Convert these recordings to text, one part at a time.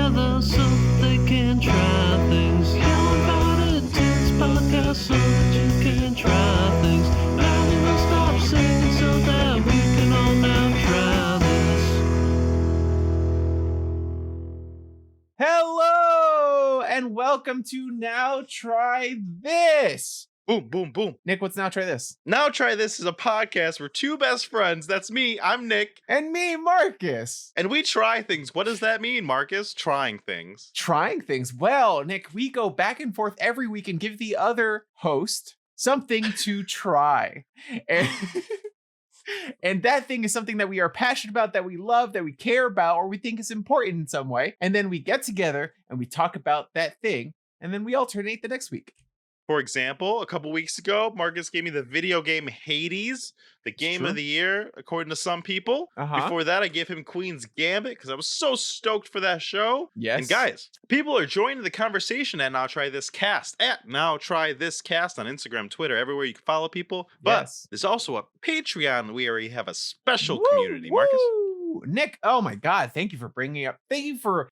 together so they can try things. You're invited to this podcast so that you can try things. Now we will stop singing so that we can all now try this. Hello and welcome to Now Try This. Boom, boom, boom. Nick, what's Now Try This? Now Try This is a podcast where two best friends, that's me, I'm Nick, And me, Marcus. and we try things. What does that mean, Marcus? Trying things. Trying things. Well, Nick, we go back and forth every week and give the other host something to try. And that thing is something that we are passionate about, that we love, that we care about, or we think is important in some way. And then we get together and we talk about that thing, and then we alternate the next week. For example, a couple weeks ago, Marcus gave me the video game Hades, the game of the year, according to some people. Before that, I gave him Queen's Gambit because I was so stoked for that show. Yes. And guys, people are joining the conversation at Now Try This Cast, at Now Try This Cast on Instagram, Twitter, everywhere you can follow people. But there's also a Patreon where we have a special community, Marcus. Nick, oh my God, thank you for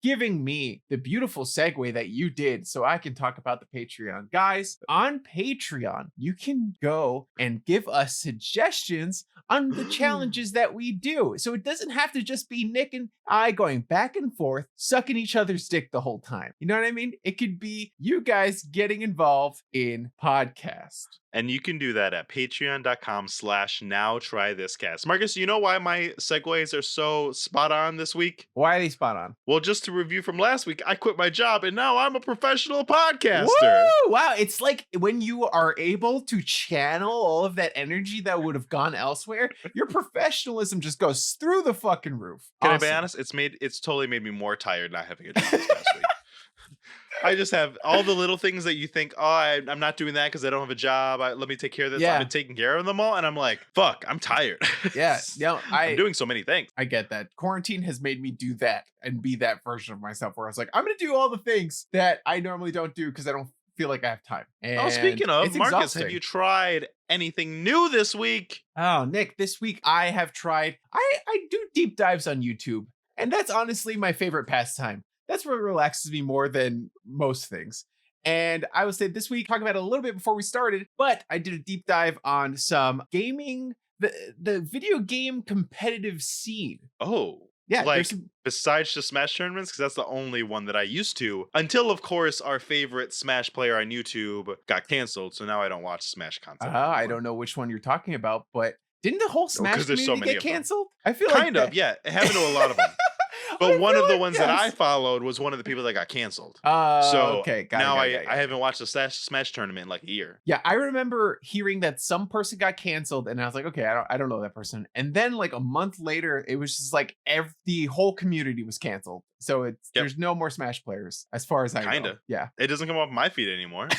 giving me the beautiful segue that you did so I can talk about the Patreon. Guys, on Patreon, you can go and give us suggestions on the challenges that we do. So it doesn't have to just be Nick and I going back and forth, sucking each other's dick the whole time. You know what I mean? It could be you guys getting involved in podcast. And you can do that at patreon.com/nowtrythiscast. Marcus, you know why my segues are so spot on this week? Why are they spot on? Well, just to review from last week, I quit my job and now I'm a professional podcaster. Woo! Wow, it's like when you are able to channel all of that energy that would have gone elsewhere, your professionalism just goes through the fucking roof. Can I be honest? It's totally made me more tired not having a job this past week. I just have all the little things that you think, oh, I'm not doing that because I don't have a job. Let me take care of this. Yeah. I've been taking care of them all. And I'm like, fuck, I'm tired. Yeah. I'm doing so many things. I get that. Quarantine has made me do that and be that version of myself where I was like, I'm going to do all the things that I normally don't do because I don't feel like I have time. And speaking of, it's Marcus, exhausting. have you tried anything new this week? Oh, Nick, this week I have tried, I do deep dives on YouTube. And that's honestly my favorite pastime. That's what relaxes me more than most things. And I would say this week, talking about it a little bit before we started, but I did a deep dive on some gaming, the video game competitive scene. Oh, yeah. Like besides just Smash tournaments, because that's the only one that I used to, until of course our favorite Smash player on YouTube got canceled. So now I don't watch Smash content. I don't know which one you're talking about, but didn't the whole Smash community get canceled? I feel kind of, yeah. It happened to a lot of them. But one of the ones that I followed was one of the people that got canceled. Okay. I haven't watched a Smash tournament in like a year. Yeah, I remember hearing that some person got canceled, and I was like, okay, I don't know that person. And then like a month later, it was just like the whole community was canceled. So there's no more Smash players as far as I know. Kinda. Yeah. It doesn't come off my feed anymore.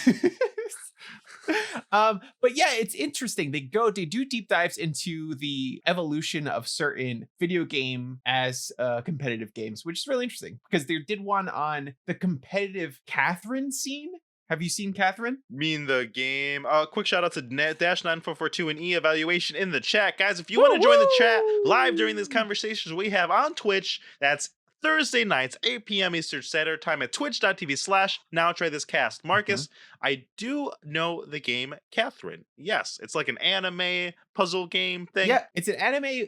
But yeah, it's interesting. They do deep dives into the evolution of certain video game as competitive games, which is really interesting because they did one on the competitive Catherine scene. Have you seen Catherine? Mean the game. Quick shout out to Dash9442 and evaluation in the chat. Guys, if you want to join the chat live during these conversations we have on Twitch, that's Thursday nights, 8 p.m. Eastern Standard Time at twitch.tv/nowtrythiscast. Marcus, I do know the game Catherine. Yes, it's like an anime puzzle game thing. Yeah, it's an anime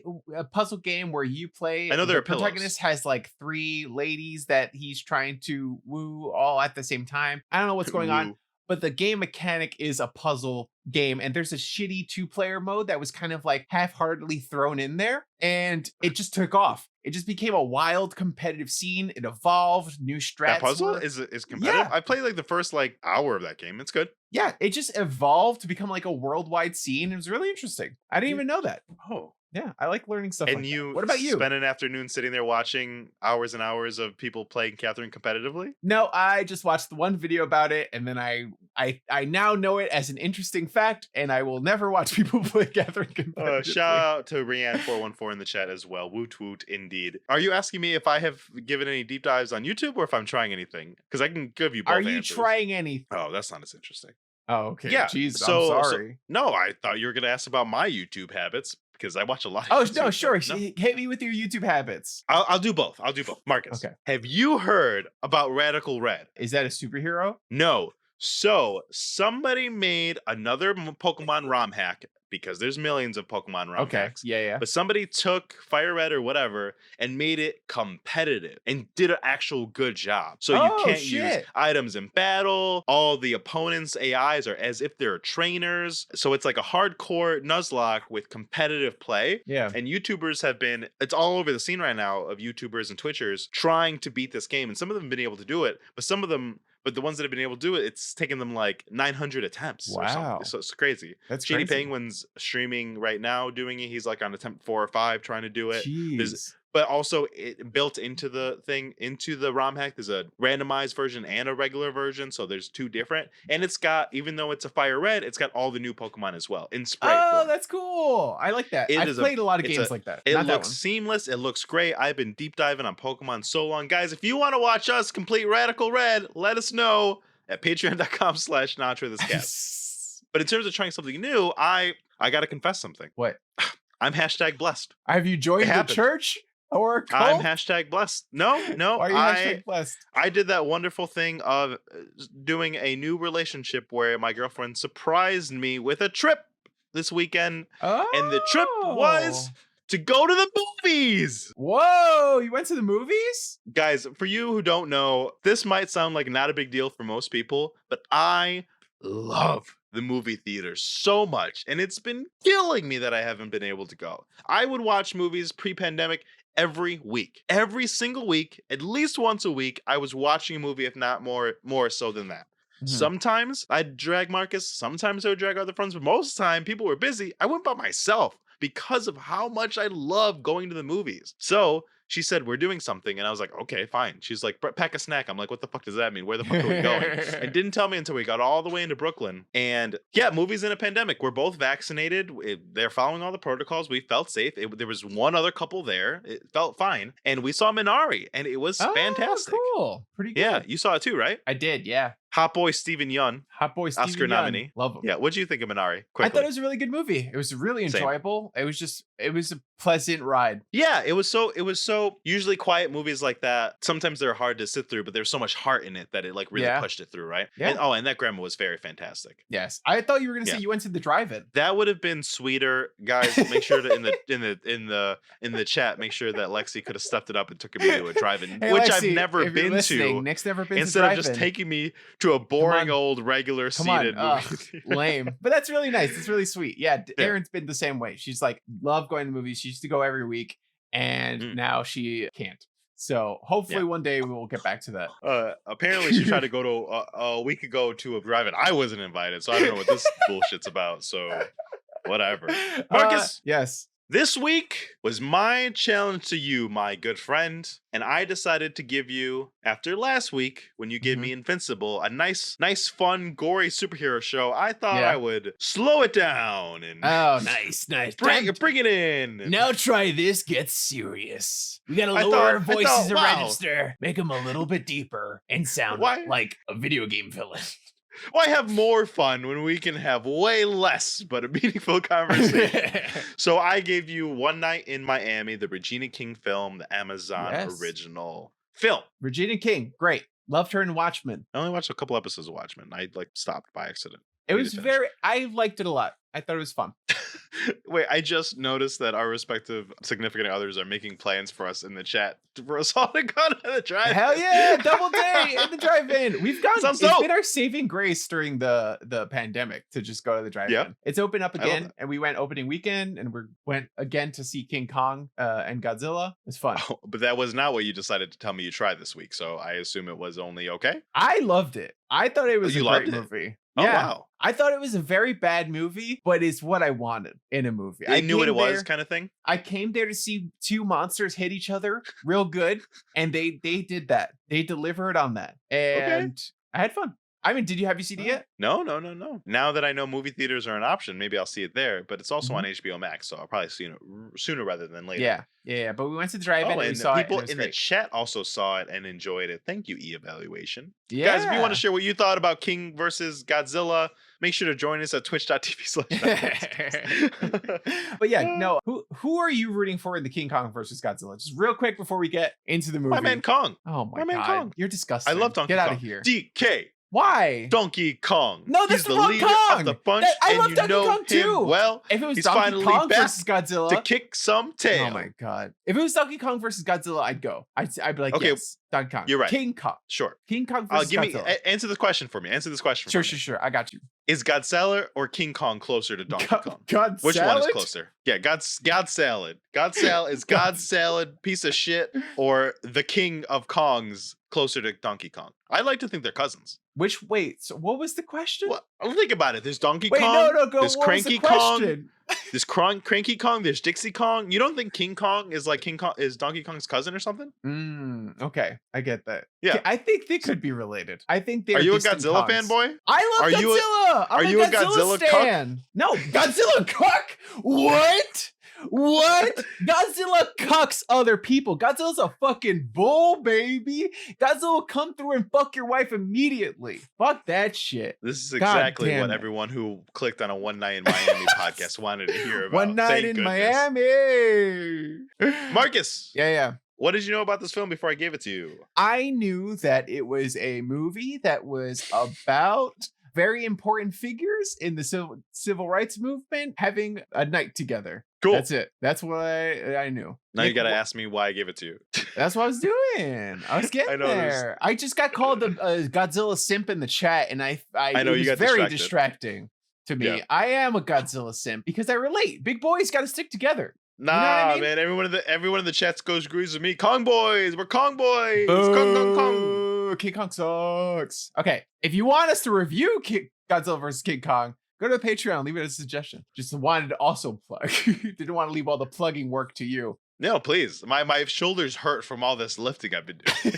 puzzle game where you play. I know there are protagonist has like 3 ladies that he's trying to woo all at the same time. I don't know what's going on. But the game mechanic is a puzzle game, and there's a shitty 2-player mode that was kind of like half-heartedly thrown in there, and it just took off. It just became a wild competitive scene. It evolved, new strats. That puzzle is competitive? Yeah. I played like the first like hour of that game. It's good. Yeah, it just evolved to become like a worldwide scene. It was really interesting. I didn't even know that. Oh. Yeah, I like learning stuff And like you that. What about you? Spend an afternoon sitting there watching hours and hours of people playing Catherine competitively? No, I just watched the one video about it, and then I now know it as an interesting fact, and I will never watch people play Catherine competitively. Shout out to Rianne414 in the chat as well. Woot woot indeed. Are you asking me if I have given any deep dives on YouTube or if I'm trying anything? Because I can give you both answers. Are you trying anything? Oh, that's not as interesting. Oh, okay. Yeah. Jeez, So, I'm sorry. no, I thought you were going to ask about my YouTube habits. because I watch a lot. Oh of no, YouTube, sure. but no. Hit me with your YouTube habits. I'll do both. Marcus, Okay. have you heard about Radical Red? Is that a superhero? No. So somebody made another Pokemon ROM hack because there's millions of Pokemon ROM Okay. hacks. Yeah. But somebody took Fire Red or whatever and made it competitive and did an actual good job. So you Oh, can't use shit. items in battle. All the opponents' AIs are as if they're trainers. So it's like a hardcore Nuzlocke with competitive play. Yeah. And YouTubers have been, it's all over the scene right now of YouTubers and Twitchers trying to beat this game. And some of them have been able to do it, but the ones that have been able to do it, it's taken them like 900 attempts or Wow. something. So it's crazy. That's Shady crazy. Penguin's streaming right now doing it. He's like on attempt 4 or 5 trying to do it. Jeez. But also it built into the thing, into the ROM hack, there's a randomized version and a regular version. So there's 2 different. And it's got, even though it's a Fire Red, it's got all the new Pokemon as well in sprite Oh, form. that's cool. I like that. It I've is played a lot of it's games like that. It Not that looks one. seamless. It looks great. I've been deep diving on Pokemon so long. Guys, if you want to watch us complete Radical Red, let us know at patreon.com/NachoThisCast. But in terms of trying something new, I got to confess something. What? I'm hashtag blessed. Have you joined It the happened. church or a cult? I'm hashtag blessed. No, Why are you hashtag blessed? I did that wonderful thing of doing a new relationship where my girlfriend surprised me with a trip this weekend. Oh. And the trip was to go to the movies. Whoa, you went to the movies? Guys, for you who don't know, this might sound like not a big deal for most people, but I love the movie theater so much, and it's been killing me that I haven't been able to go. I would watch movies pre-pandemic every week. Every single week, at least once a week, I was watching a movie, if not more so than that. Mhm. Sometimes I'd drag Marcus, sometimes I would drag other friends, but most of the time people were busy. I went by myself because of how much I love going to the movies. So she said, we're doing something. And I was like, okay, fine. She's like, pack a snack. I'm like, what the fuck does that mean? Where the fuck are we going? And didn't tell me until we got all the way into Brooklyn. And yeah, movies in a pandemic. We're both vaccinated. They're following all the protocols. We felt safe. There was one other couple there. It felt fine. And we saw Minari, and it was fantastic. Cool. Pretty good. Yeah, you saw it too, right? I did, yeah. Hot boy Steven Yeun, Hot boy Steven Oscar Yeun. nominee. Love him. Yeah, what'd you think of Minari? I Quickly. thought it was a really good movie. It was really Same. enjoyable. It was a pleasant ride. Yeah, it was so usually quiet movies like that. Sometimes they're hard to sit through, but there's so much heart in it that it like really Yeah. pushed it through, right? Yeah. And that grandma was very fantastic. Yes. I thought you were gonna say Yeah. you went to the drive-in. That would have been sweeter, guys. Make sure to in the chat, make sure that Lexi could have stepped it up and took me to a drive-in, Hey, which Lexi, I've never if you're been listening, to. Nick's never been Instead to of drive-in. just taking me to a boring on. old regular Come on, seated ugh, movie theater. lame. But that's really nice. It's really sweet. Yeah, Yeah. Erin's been the same way. She's like, love going to movies. She used to go every week, and Mm. now she can't. So hopefully Yeah. one day we will get back to that. Apparently she tried to go to a week ago to a drive-in. I wasn't invited, so I don't know what this bullshit's about. So whatever. Marcus? Yes. This week was my challenge to you, my good friend, and I decided to give you, after last week when you gave me Invincible, a nice, fun, gory superhero show. I thought Yeah. I would slow it down and Oh, nice. bring it in. Now try this. Get serious. We gotta I lower thought- our I voices thought, a wow. register, make them a little bit deeper, and sound Why- like a video game villain. Why have more fun when we can have way less but a meaningful conversation? So I gave you One Night in Miami, the Regina King film, the Amazon Yes. original film. Regina King, great. Loved her in Watchmen. I only watched a couple episodes of Watchmen. I stopped by accident. It Need was to finish. I liked it a lot. I thought it was fun. Wait, I just noticed that our respective significant others are making plans for us in the chat for us all to go to the drive. Hell yeah, double day in the drive-in. We've gone. Sounds It's dope. been our saving grace during the pandemic to just go to the drive-in. Yeah. It's open up I love again, that. and we went opening weekend, and we went again to see King Kong and Godzilla. It's fun. Oh, but that was not what you decided to tell me you tried this week, so I assume it was only okay. I loved it. I thought it was You a loved great it? movie. Oh Yeah. wow, I thought it was a very bad movie, but it's what I wanted in a movie. I knew what it came was, there- kind of thing. I came there to see two monsters hit each other real good, and they did that. They delivered on that, and I had fun. I mean, have you seen it yet? No. Now that I know movie theaters are an option, maybe I'll see it there. But it's also Mhm. on HBO Max, so I'll probably see it sooner rather than later. Yeah. But we went to the drive-in Oh, and we and the saw it, people and it was in the great. chat also saw it and enjoyed it. Thank you, eValuation. Yeah. Guys, if you want to share what you thought about King versus Godzilla, make sure to join us at twitch.tv/. But yeah, no. Who are you rooting for in the King Kong versus Godzilla? Just real quick before we get into the movie. My man Kong. Oh my man god, Kong. you're disgusting. I love Donkey Get Kong. out of here. DK. Why? Donkey Kong. No, that's He's the the wrong leader Kong. of the bunch, I and love you Donkey know Kong him too. well. If it was He's Donkey finally Kong back versus Godzilla, to kick some tail. oh my god! If it was Donkey Kong versus Godzilla, I'd go. I'd be like, Okay, yes, Donkey Kong. you're right. King Kong. Sure. King Kong versus Godzilla. Answer this question for me. Answer this question for me. Sure. I got you. Is Godzilla or King Kong closer to Donkey Kong? God Which salad? one is closer? Yeah, God salad. God salad is God salad piece of shit, or the King of Kongs closer to Donkey Kong? I like to think they're cousins. Wait, so what was the question? Well, think about it. There's Donkey Wait, Kong. no, go. There's What was the Cranky Kong. question? There's Cranky Kong. There's Dixie Kong. You don't think King Kong is like King Kong is Donkey Kong's cousin or something? Okay, I get that. Yeah. I think they could be related. I think they're Are you a distant Godzilla Kongs. fanboy? I love Are you a- Godzilla. are you a Godzilla stan. No, Godzilla cuck. What? Godzilla cucks other people. Godzilla's a fucking bull, baby. Godzilla will come through and fuck your wife immediately. Fuck that shit. This is God exactly damn what it. everyone who clicked on a One Night in Miami podcast wanted to hear about. One night Thank in goodness. Miami. Marcus, Yeah. what did you know about this film before I gave it to you? I knew that it was a movie that was about very important figures in the civil rights movement having a night together. Cool. That's it. That's what I knew. Now you Nick, got to ask me why I gave it to you. That's what I was doing. I was getting I know there. I just got called a Godzilla simp in the chat, and I know it you was got very distracted. distracting to me. Yeah. I am a Godzilla simp because I relate. Big boys got to stick together. Nah, You know what I mean? man. Everyone in the chats agrees with me. Kong boys. We're Kong boys. Kong. Boo! King Kong sucks. Okay, if you want us to review Godzilla vs. King Kong, go to the Patreon. Leave it as a suggestion. Just wanted to also plug. Didn't want to leave all the plugging work to you. No, please. My shoulders hurt from all this lifting I've been doing.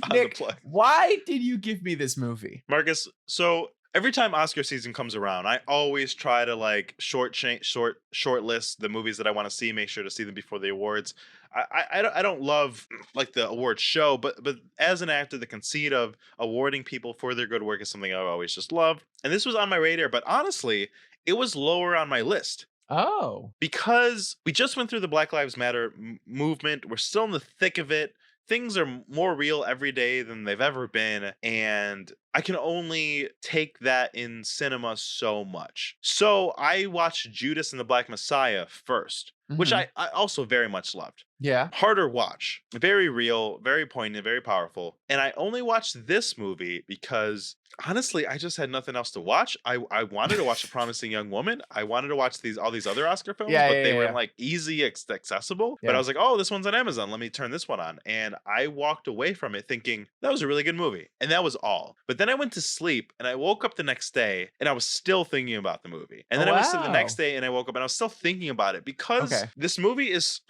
On the Nick, plug. why did you give me this movie? Marcus, so every time Oscar season comes around, I always try to like short list the movies that I want to see, make sure to see them before the awards. I don't love like the award show, but as an actor, the conceit of awarding people for their good work is something I've always just loved. And this was on my radar, but honestly, it was lower on my list. Oh. Because we just went through the Black Lives Matter movement. We're still in the thick of it. Things are more real every day than they've ever been. And I can only take that in cinema so much. So I watched Judas and the Black Messiah first, which I also very much loved. Yeah. Harder watch. Very real, very poignant, very powerful. And I only watched this movie because honestly, I just had nothing else to watch. I wanted to watch A Promising Young Woman. I wanted to watch all these other Oscar films, but they were like easy accessible. Yeah. But I was like, oh, this one's on Amazon. Let me turn this one on. And I walked away from it thinking that was a really good movie. And that was all. But then I went to sleep and I woke up the next day and I was still thinking about the movie. And then I went to sleep the next day and I woke up and I was still thinking about it because I think this movie is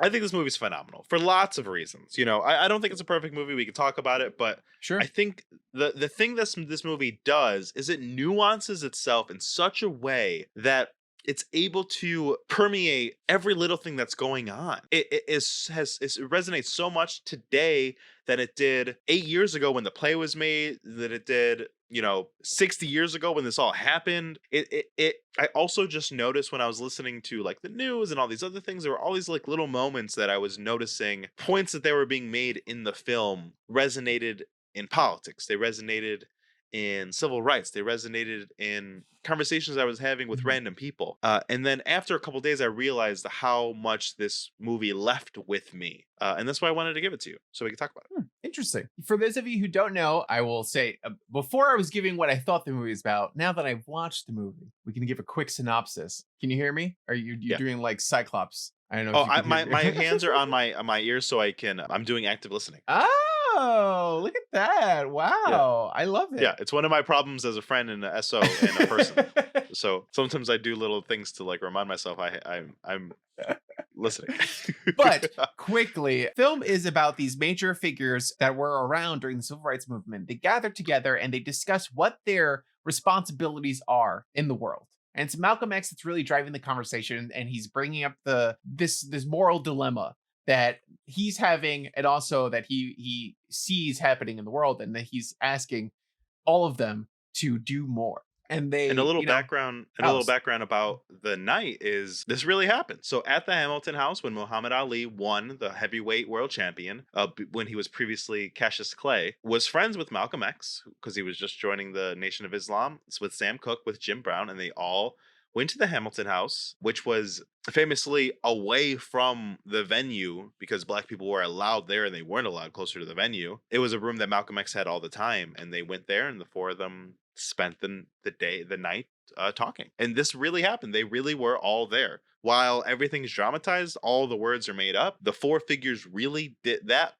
phenomenal for lots of reasons. You know, I don't think it's a perfect movie. We can talk about it, but Sure. I think the thing this movie does is it nuances itself in such a way that it's able to permeate every little thing that's going on. It resonates so much today than it did 8 years ago when the play was made, that it did, 60 years ago when this all happened. I also just noticed when I was listening to like the news and all these other things, there were all these like little moments that I was noticing, points that they were being made in the film resonated in politics. They resonated in civil rights. They resonated in conversations I was having with random people. And then after a couple of days, I realized how much this movie left with me. And that's why I wanted to give it to you so we can talk about it. Interesting. For those of you who don't know, I will say before I was giving what I thought the movie was about, now that I've watched the movie, we can give a quick synopsis. Can you hear me? Are you doing like Cyclops? I don't know. Oh, my hands are on my ears so I'm doing active listening. Oh, look at that. Wow. Yeah. I love it. Yeah, it's one of my problems as a friend and a SO and a person. So sometimes I do little things to like remind myself I'm listening. But quickly, film is about these major figures that were around during the civil rights movement. They gather together and they discuss what their responsibilities are in the world. And it's Malcolm X that's really driving the conversation, and he's bringing up this moral dilemma that he's having, and also that he sees happening in the world, and that he's asking all of them to do more. And they, And a little you know, background Alice. about the night is this really happened. So at the Hamilton House, when Muhammad Ali won the heavyweight world champion, when he was previously Cassius Clay, was friends with Malcolm X because he was just joining the Nation of Islam. It's with Sam Cooke, with Jim Brown, and they all went to the Hamilton House, which was famously away from the venue because black people were allowed there and they weren't allowed closer to the venue. It was a room that Malcolm X had all the time, and they went there, and the four of them spent the night talking. And this really happened. They really were all there. While everything's dramatized, all the words are made up. The four figures really did that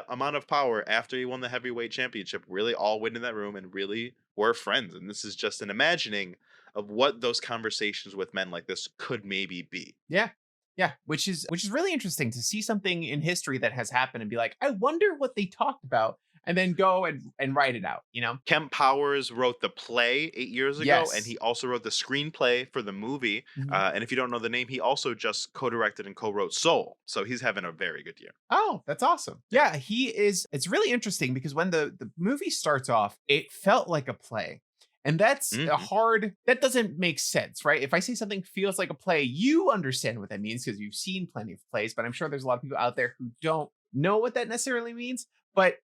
amount of power after he won the heavyweight championship. Really all went in that room and really were friends. And this is just an imagining of what those conversations with men like this could maybe be. Yeah. Yeah, which is really interesting to see something in history that has happened and be like, I wonder what they talked about, and then go and write it out, you know? Kemp Powers wrote the play 8 years ago, and Yes. he also wrote the screenplay for the movie. Mhm. And if you don't know the name, he also just co-directed and co-wrote Soul. So he's having a very good year. Oh, that's awesome. Yeah, he is. It's really interesting because when the movie starts off, it felt like a play. And that's Mhm. that doesn't make sense, right? If I say something feels like a play, you understand what that means because you've seen plenty of plays, but I'm sure there's a lot of people out there who don't know what that necessarily means. But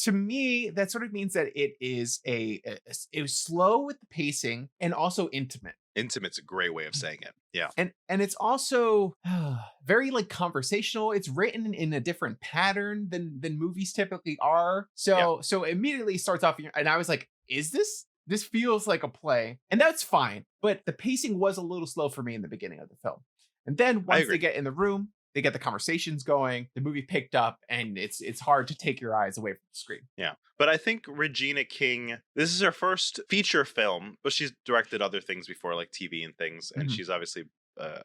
to me, that sort of means that it is it was slow with the pacing and also intimate. Intimate's a great way of saying it. Yeah. And it's also very like conversational. It's written in a different pattern than movies typically are. So immediately starts off, and I was like, is this feels like a play? And that's fine. But the pacing was a little slow for me in the beginning of the film. And then I once they agree. get in the room, they get the conversations going, the movie picked up, and it's hard to take your eyes away from the screen. Yeah. But I think Regina King, this is her first feature film, but she's directed other things before, like TV and things. And Mhm. she's obviously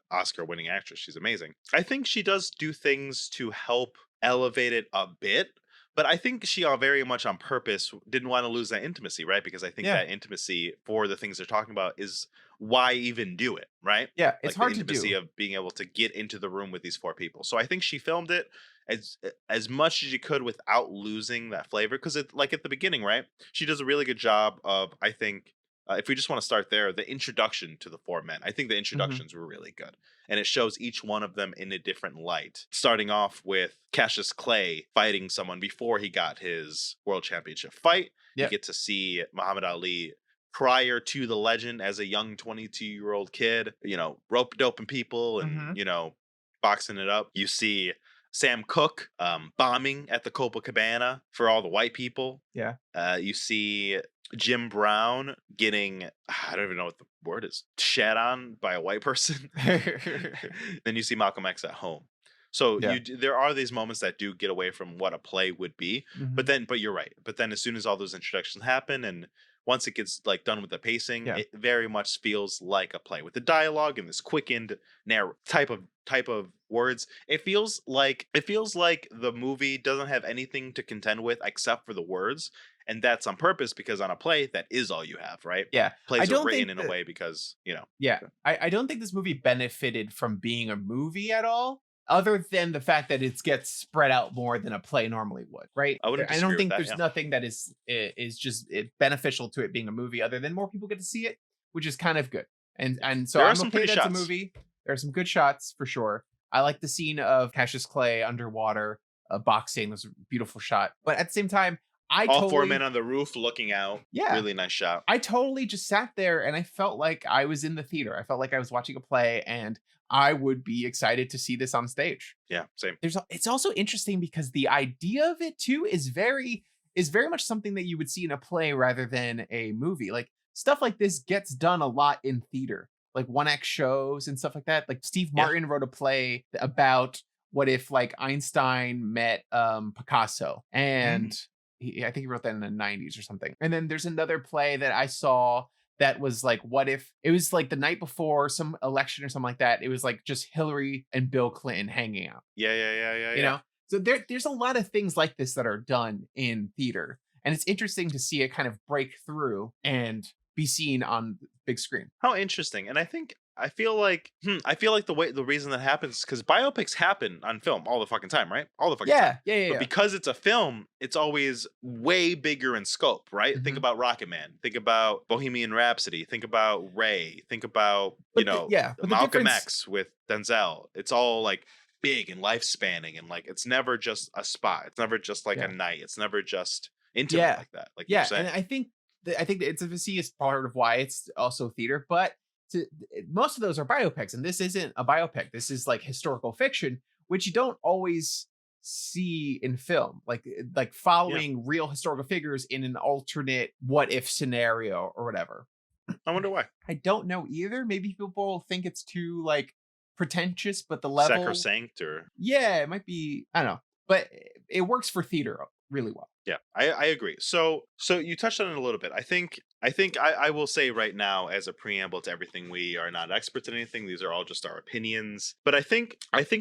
Oscar winning actress. She's amazing. I think she does do things to help elevate it a bit. But I think she very much on purpose didn't want to lose that intimacy, right? Because I think Yeah. that intimacy for the things they're talking about is why even do it, right? Yeah, it's Like the hard to intimacy do. of being able to get into the room with these four people. So I think she filmed it as much as you could without losing that flavor. Because it, like at the beginning, right? She does a really good job of, I think, if we just want to start there, the introduction to the four men. I think the Mhm. introductions were really good. And it shows each one of them in a different light. Starting off with Cassius Clay fighting someone before he got his world championship fight. You Yep. get to see Muhammad Ali prior to the legend as a young 22-year-old kid, rope doping people and, Mhm. boxing it up. You see Sam Cooke bombing at the Copacabana for all the white people. Yeah. You see Jim Brown getting, I don't even know what the word is, shat on by a white person. Then you see Malcolm X at home. So Yeah. there are these moments that do get away from what a play would be, Mhm. but you're right. But then as soon as all those introductions happen, and once it gets like done with the pacing, Yeah. it very much feels like a play with the dialogue and this quickened type of words. It feels like the movie doesn't have anything to contend with except for the words. And that's on purpose because on a play, that is all you have, right? Yeah. I Plays are don't written think in a that way because, Yeah, I don't think this movie benefited from being a movie at all, other than the fact that it gets spread out more than a play normally would, right? I wouldn't I don't disagree with think that. there's Yeah. nothing that is just beneficial to it being a movie, other than more people get to see it, which is kind of good. And so There are I'm some okay pretty that's a shots. movie. There are some good shots for sure. I like the scene of Cassius Clay underwater boxing. It was a beautiful shot, but at the same time, I All four men totally on the roof looking out. yeah. Really nice shot. I totally just sat there and I felt like I was in the theater. I felt like I was watching a play and I would be excited to see this on stage. Yeah, same. It's also interesting because the idea of it too is very much something that you would see in a play rather than a movie. Like stuff like this gets done a lot in theater, like one act shows and stuff like that. Like Steve Yeah. Martin wrote a play about what if like Einstein met Picasso, and I think he wrote that in the 90s or something. And then there's another play that I saw that was like, what if it was like the night before some election or something like that? It was like just Hillary and Bill Clinton hanging out, you Yeah. know? So there's a lot of things like this that are done in theater. And it's interesting to see it kind of break through and be seen on the big screen. How interesting. And I feel like the reason that happens is because biopics happen on film all the fucking time, right? All the fucking time. But Yeah. because it's a film, it's always way bigger in scope, right? Think Mhm. about Rocket Man. Think about Bohemian Rhapsody. Think about Ray. Think about, But the Malcolm difference, X with Denzel. It's all like big and life spanning, and like it's never just a spot. It's never just like a yeah, night. It's never just intimate yeah, like that, like you're yeah. saying. And I think the intimacy is part of why it's also theater, but most of those are biopics, and this isn't a biopic. This is like historical fiction, which you don't always see in film, like Yeah. following real historical figures in an alternate what if scenario or whatever. I wonder why. I don't know either. Maybe people think it's too like pretentious, but the level, Sacrosanct or yeah, it might be. I don't know, but it works for theater really well. yeah, I agree. So you touched on it a little bit. I will say right now, as a preamble to everything, we are not experts in anything. These are all just our opinions. But I think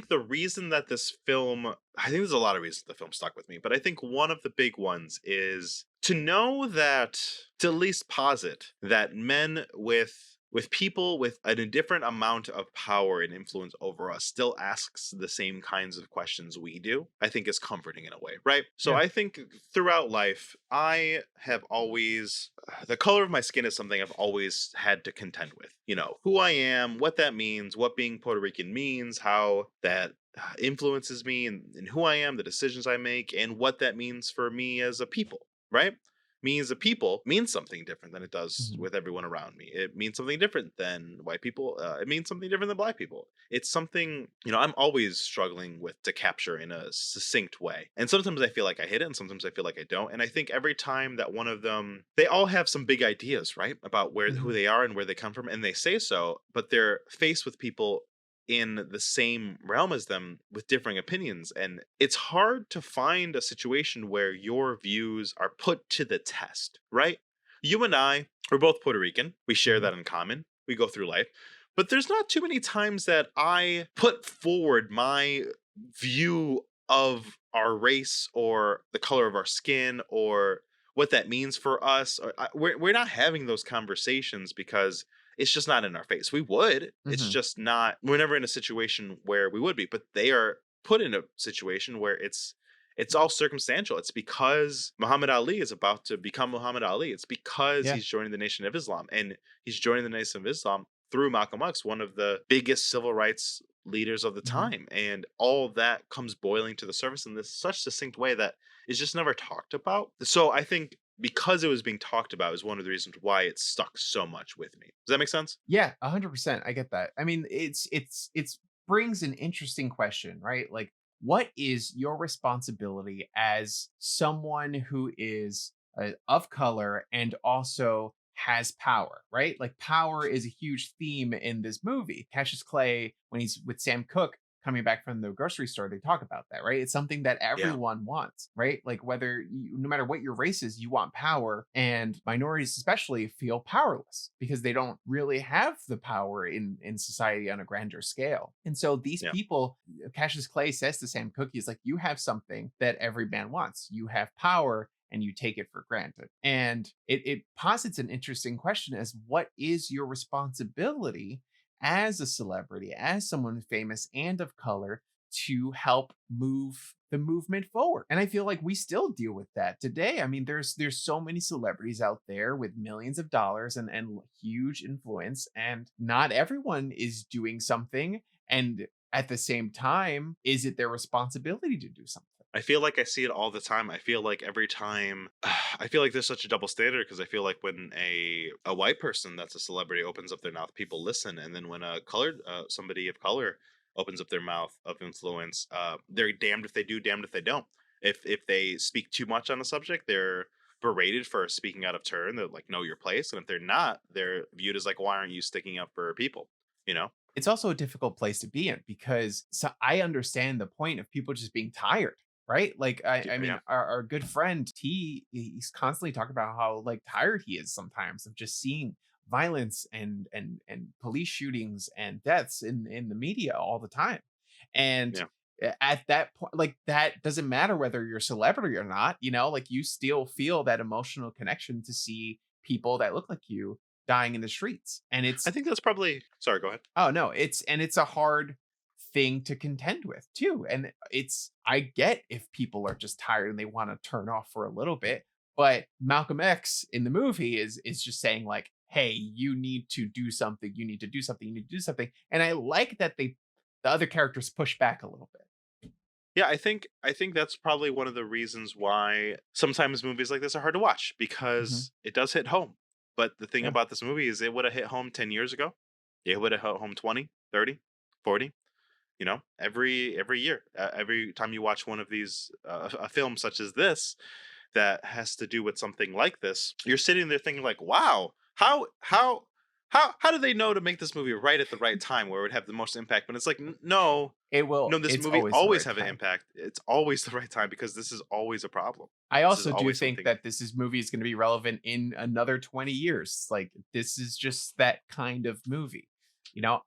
the reason that this film, I think there's a lot of reasons the film stuck with me, but I think one of the big ones is to know that, to at least posit that men with people with an indifferent amount of power and influence over us still asks the same kinds of questions we do, I think is comforting in a way, right? So Yeah. I think throughout life, I have always, the color of my skin is something I've always had to contend with. Who I am, what that means, what being Puerto Rican means, how that influences me and who I am, the decisions I make, and what that means for me as a people, right? Me as a people means something different than it does Mhm. with everyone around me. It means something different than white people. It means something different than black people. It's something, I'm always struggling with to capture in a succinct way. And sometimes I feel like I hit it and sometimes I feel like I don't. And I think every time that one of them, they all have some big ideas, right? About who Mhm. they are and where they come from. And they say so, but they're faced with people in the same realm as them with differing opinions. And it's hard to find a situation where your views are put to the test, right? You and I are both Puerto Rican. We share Mhm. that in common. We go through life. But there's not too many times that I put forward my view of our race or the color of our skin or what that means for us. We're not having those conversations because it's just not in our face. We would. It's Mhm. just not. We're never in a situation where we would be. But they are put in a situation where it's all circumstantial. It's because Muhammad Ali is about to become Muhammad Ali. It's because Yeah. he's joining the Nation of Islam, and he's joining the Nation of Islam through Malcolm X, one of the biggest civil rights leaders of the Mhm. time. And all that comes boiling to the surface in this such succinct way that is just never talked about. So I think because it was being talked about is one of the reasons why it stuck so much with me. Does that make sense? Yeah, 100%. I get that. I mean, it's brings an interesting question, right? Like, what is your responsibility as someone who is of color and also has power, right? Like, power is a huge theme in this movie. Cassius Clay, when he's with Sam Cooke coming back from the grocery store, they talk about that, right? It's something that Yeah. everyone wants, right? Like, no matter what your race is, you want power, and minorities especially feel powerless because they don't really have the power in society on a grander scale. And so these Yeah. people, Cassius Clay says to Sam Cooke, he's like, you have something that every man wants. You have power, and you take it for granted. And it posits an interesting question as what is your responsibility as a celebrity, as someone famous and of color, to help move the movement forward. And I feel like we still deal with that today. I mean, there's so many celebrities out there with millions of dollars and huge influence, and not everyone is doing something. And at the same time, is it their responsibility to do something? I feel like I see it all the time. I feel like every time I feel like there's such a double standard because I feel like when a white person that's a celebrity opens up their mouth, people listen, and then when a colored somebody of color opens up their mouth of influence, they're damned if they do, damned if they don't. If they speak too much on a subject, they're berated for speaking out of turn. They're like, know your place, and if they're not, they're viewed as like, why aren't you sticking up for people? You know? It's also a difficult place to be in because I understand the point of people just being tired, right? Like I mean, Yeah. our good friend T, he's constantly talking about how like tired he is sometimes of just seeing violence and police shootings and deaths in the media all the time. And Yeah. at that point, like, that doesn't matter whether you're a celebrity or not, like, you still feel that emotional connection to see people that look like you dying in the streets. And I it's think that's probably. Sorry, go ahead. Oh no, it's a hard thing to contend with too. And I get if people are just tired and they want to turn off for a little bit, but Malcolm X in the movie is just saying like, hey, you need to do something, you need to do something, you need to do something. And I like that the other characters push back a little bit. Yeah, I think that's probably one of the reasons why sometimes movies like this are hard to watch, because it does hit home. But the thing Yeah. about this movie is it would have hit home 10 years ago. It would have hit home 20, 30, 40. Every year, every time you watch one of these a film such as this that has to do with something like this, you're sitting there thinking like, wow, how do they know to make this movie right at the right time where it would have the most impact? But it's like, no, this It's movie always the always right have an time. impact. It's always the right time because this is always a problem. I This is also do always think something. that movie is going to be relevant in another 20 years. Like, this is just that kind of movie. Yeah.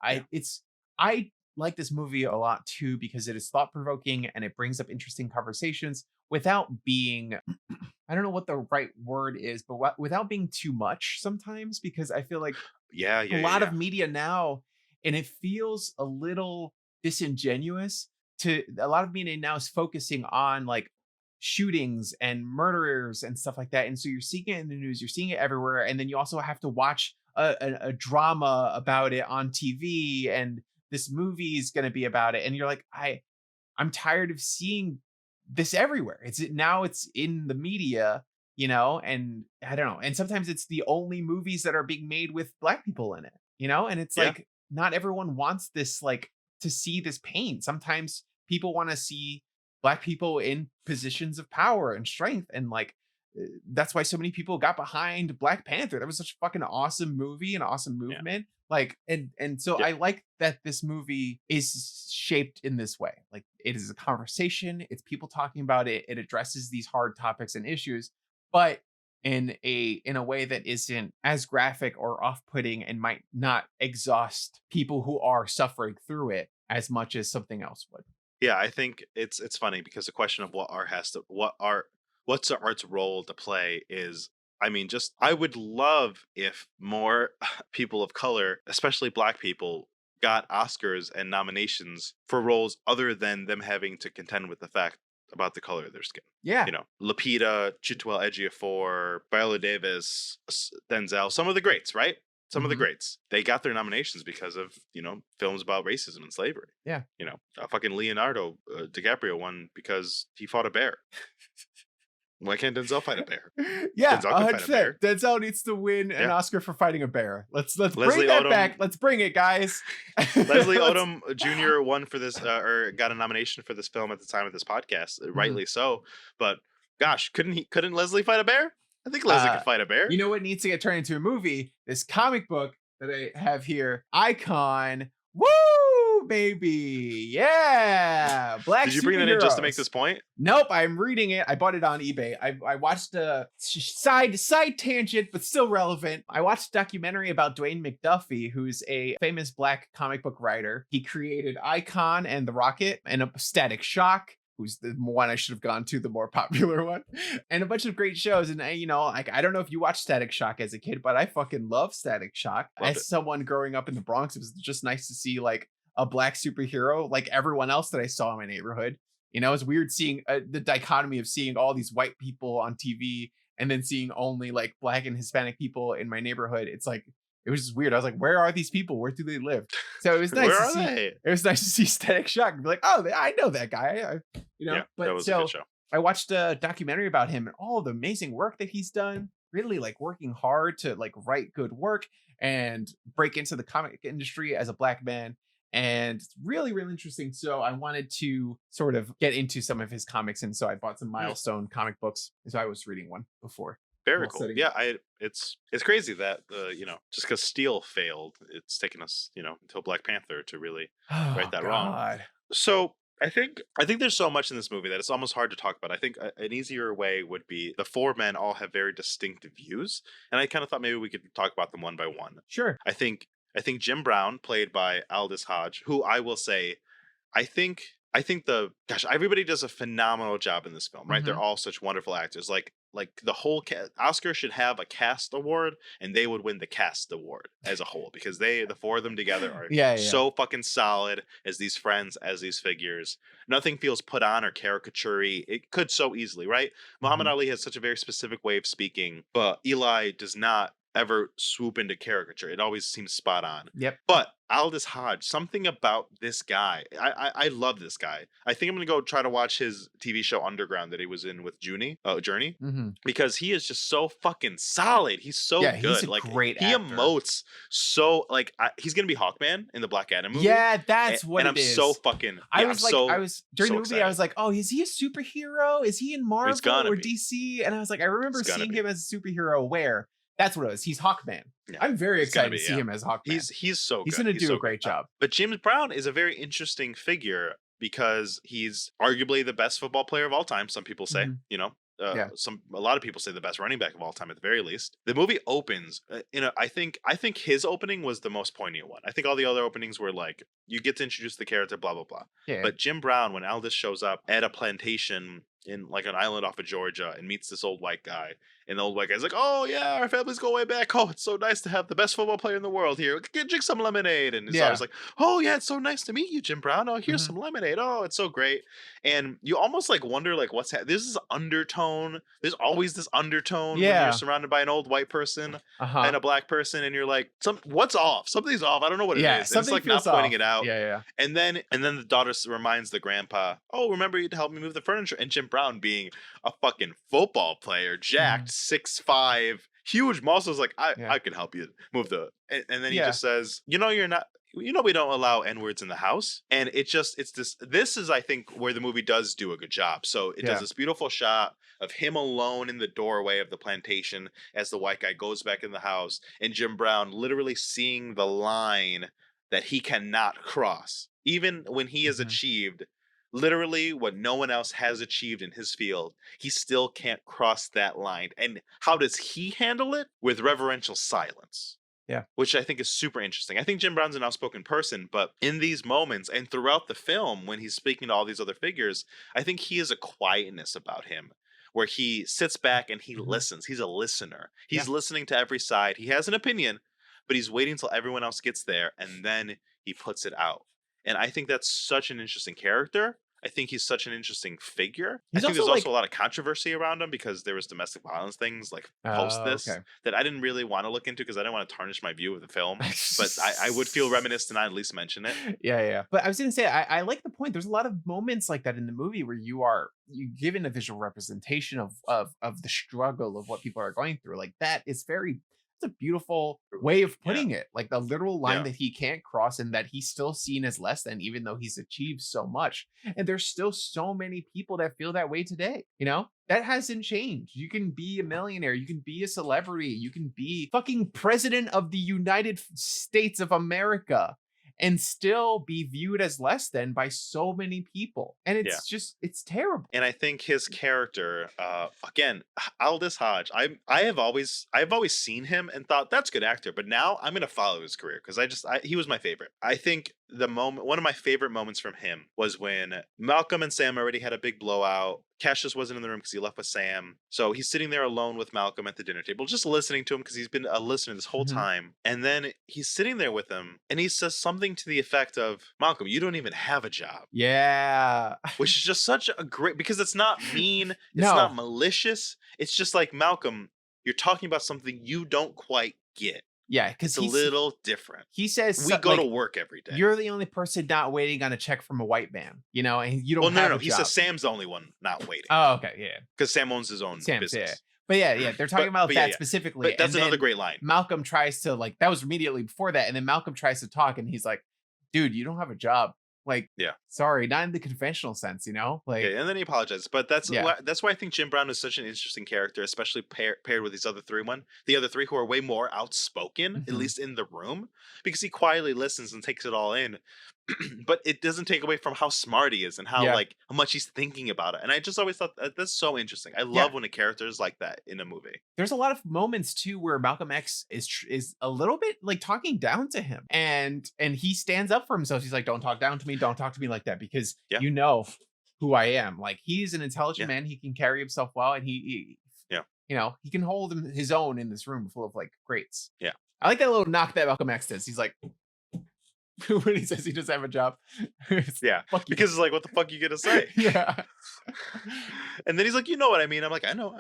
I like this movie a lot too because it is thought provoking and it brings up interesting conversations without being I don't know what the right word is, but without being too much sometimes, because I feel like Yeah, a yeah, yeah, lot yeah. of media now, and it feels a little disingenuous to a lot of media now is focusing on like shootings and murderers and stuff like that. And so you're seeing it in the news, you're seeing it everywhere, and then you also have to watch a drama about it on TV, and this movie is going to be about it, and you're like, I'm tired of seeing this everywhere. It's in the media, and I don't know. And sometimes it's the only movies that are being made with black people in it, and it's Yeah. like not everyone wants this, like, to see this pain. Sometimes people want to see black people in positions of power and strength, and like that's why so many people got behind Black Panther. That was such a fucking awesome movie, an awesome Yeah. movement. Like, and so Yeah. I like that this movie is shaped in this way. Like, it is a conversation, it's people talking about it, it addresses these hard topics and issues, but in a way that isn't as graphic or off-putting and might not exhaust people who are suffering through it as much as something else would. Yeah, I think it's funny because the question of what's the art's role to play is, I mean, just I would love if more people of color, especially black people, got Oscars and nominations for roles other than them having to contend with the fact about the color of their skin. Yeah. Lupita, Chiwetel Ejiofor, Viola Davis, Denzel, some of the greats, right? Some of the Mhm. greats. They got their nominations because of, films about racism and slavery. Yeah. Fucking Leonardo DiCaprio won because he fought a bear. Why can't Denzel fight a bear? Yeah, Denzel can fight a bear. 100%. Denzel needs to win an Yeah. Oscar for fighting a bear. Let's Leslie bring that Odom- back. Let's bring it, guys. Leslie Let's- Odom Jr. won for this, or got a nomination for this film at the time of this podcast, rightly so. But gosh, couldn't Leslie fight a bear? I think Leslie could fight a bear. You know what needs to get turned into a movie? This comic book that I have here, Icon. Woo, baby. Yeah. Black Did you bring that in just to make superheroes. this point? Nope, I'm reading it. I bought it on eBay. I watched a side tangent, but still relevant. I watched a documentary about Dwayne McDuffie, who's a famous black comic book writer. He created Icon and the Rocket and a Static Shock, who's the one I should have gone to, the more popular one, and a bunch of great shows. And like, I don't know if you watched Static Shock as a kid, but I fucking love Static Shock. Loved As it. someone growing up in the Bronx, it was just nice to see like a black superhero like everyone else that I saw in my neighborhood. It's weird seeing the dichotomy of seeing all these white people on TV and then seeing only like black and Hispanic people in my neighborhood. It's like, it was just weird. I was like, where are these people? Where do they live? So it was nice Where to are see. they? It was nice to see Static Shock and be like, oh, I know that guy. Yeah, But that was a so good show. I watched a documentary about him and all the amazing work that he's done. Really like working hard to like write good work and break into the comic industry as a black man. And it's really, really interesting. So I wanted to sort of get into some of his comics. And so I bought some Milestone comic books. So I was reading one before. Very Well, cool. setting Yeah, it's crazy that just because Steel failed, it's taken us until Black Panther to really Oh, right that wrong. God. So I think there's so much in this movie that it's almost hard to talk about. I think an easier way would be the four men all have very distinctive views, and I kind of thought maybe we could talk about them one by one. Sure. I think Jim Brown, played by Aldous Hodge, who I will say, I think the gosh, everybody does a phenomenal job in this film, right? They're Mhm. all such wonderful actors. Like the whole Oscar should have a cast award, and they would win the cast award as a whole because the four of them together are Yeah, yeah. so fucking solid as these friends, as these figures. Nothing feels put on or caricature-y. It could so easily, right? Muhammad Mhm. Ali has such a very specific way of speaking, but Eli does not ever swoop into caricature. It always seems spot on. Yep. But Aldous Hodge, something about this guy. I love this guy. I think I'm gonna go try to watch his TV show Underground that he was in with Journey, Mhm. because he is just so fucking solid. He's so Yeah, he's good. a Like great he actor. emotes so like he's gonna be Hawkman in the Black Adam movie. Yeah, that's what and it I'm is. so fucking. I Yeah, was I'm like, so I was during so the movie, I was excited. like, oh, is he a superhero? Is he in Marvel gonna or be. DC? And I was like, I remember He's gonna seeing be. him as a superhero where that's what it was. He's Hawkman. Yeah, I'm very he's gonna excited to be, see yeah. him as Hawkman. He's so He's good. gonna do so a great good. job. But James Brown is a very interesting figure because he's arguably the best football player of all time. Some people say, Mhm. you know, Yeah. a lot of people say the best running back of all time at the very least. The movie opens, I think his opening was the most poignant one. I think all the other openings were like you get to introduce the character, blah blah blah. Yeah. But Jim Brown, when Aldous shows up at a plantation in like an island off of Georgia and meets this old white guy, and the old white guy's like, "Oh yeah, our families go way back. Oh, it's so nice to have the best football player in the world here. Drink some lemonade." And his Yeah. daughter's like, "Oh yeah, it's so nice to meet you, Jim Brown. Oh, here's Mhm. some lemonade. Oh, it's so great." And you almost like wonder like what's this is undertone. There's always this undertone when Yeah. you're surrounded by an old white person Uh-huh. and a black person, and you're like, what's off? Something's off. I don't know what it Yeah, is. And it's something like not feels pointing off. it out. Yeah. And then the daughter reminds the grandpa, "Oh, remember you to help me move the furniture." And Jim Brown, being a fucking football player, jacked, 6'5", huge muscles, like Yeah. I can help you move the. And then he Yeah. just says, you're not. We don't allow N-words in the house. And it's this is I think where the movie does do a good job. So it Yeah. does this beautiful shot of him alone in the doorway of the plantation as the white guy goes back in the house, and Jim Brown literally seeing the line that he cannot cross. Even when he has Mhm. achieved literally what no one else has achieved in his field, he still can't cross that line. And how does he handle it? With reverential silence. Yeah. Which I think is super interesting. I think Jim Brown's an outspoken person, but in these moments and throughout the film, when he's speaking to all these other figures, I think he has a quietness about him where he sits back and he Mhm. listens. He's a listener. He's Yeah. listening to every side. He has an opinion, but he's waiting till everyone else gets there and then he puts it out. And I think that's such an interesting character. I think he's such an interesting figure. He's I think also, there's also like- a lot of controversy around him because there was domestic violence things like post Oh, this okay. that I didn't really want to look into because I didn't want to tarnish my view of the film. But I would feel remiss to not at least mention it. Yeah. But I was gonna say, I like the point. There's a lot of moments like that in the movie where you given a visual representation of the struggle of what people are going through. Like that is it's a beautiful way of putting it. Like the literal line Yeah. that he can't cross and that he's still seen as less than, even though he's achieved so much. And there's still so many people that feel that way today. You know? That hasn't changed. You can be a millionaire, you can be a celebrity, you can be fucking president of the United States of America and still be viewed as less than by so many people. And it's just, it's terrible. And I think his character, again, Aldous Hodge, I've always seen him and thought that's a good actor, but now I'm gonna follow his career because he was my favorite. I think one of my favorite moments from him was when Malcolm and Sam already had a big blowout. Cassius wasn't in the room because he left with Sam. So he's sitting there alone with Malcolm at the dinner table, just listening to him because he's been a listener this whole Mhm. time. And then he's sitting there with him and he says something to the effect of, "Malcolm, you don't even have a job." Yeah. Which is just such a great, because it's not mean, it's No. not malicious. It's just like, Malcolm, you're talking about something you don't quite get. Yeah, because It's a little different. he says We go to work every day. You're the only person not waiting on a check from a white man, you know, and you don't Well, have no. a He job. says Sam's the only one not waiting Oh, okay, yeah. because Sam owns his own Sam's, business. yeah. But yeah, they're talking about but that yeah. specifically. But that's and another then great line. Malcolm tries to that was immediately before that, and then Malcolm tries to talk, and he's like, "Dude, you don't have a job. Like, Yeah. sorry, not in the conventional sense, you know, like." Yeah, and then he apologizes. But that's Yeah. why I think Jim Brown is such an interesting character, especially paired with these other three who are way more outspoken, at Mhm. least in the room, because he quietly listens and takes it all in. but it doesn't take away from how smart he is and how Yeah. like how much he's thinking about it. And I just always thought that's so interesting. I Yeah. love when a character is like that in a movie. There's a lot of moments too where Malcolm X is a little bit like talking down to him, and he stands up for himself. He's like, "Don't talk down to me. Don't talk to me like that, because Yeah. you know who I am." Like, he's an intelligent Yeah. man. He can carry himself well, and he Yeah. you know, he can hold his own in this room full of like greats. Yeah. I like that little knock that Malcolm X does. He's like, when he says he doesn't have a job. It's, Yeah. "Fuck you." Because it's like, what the fuck you gonna say? Yeah. And then he's like, you know what I mean? I'm like, I know.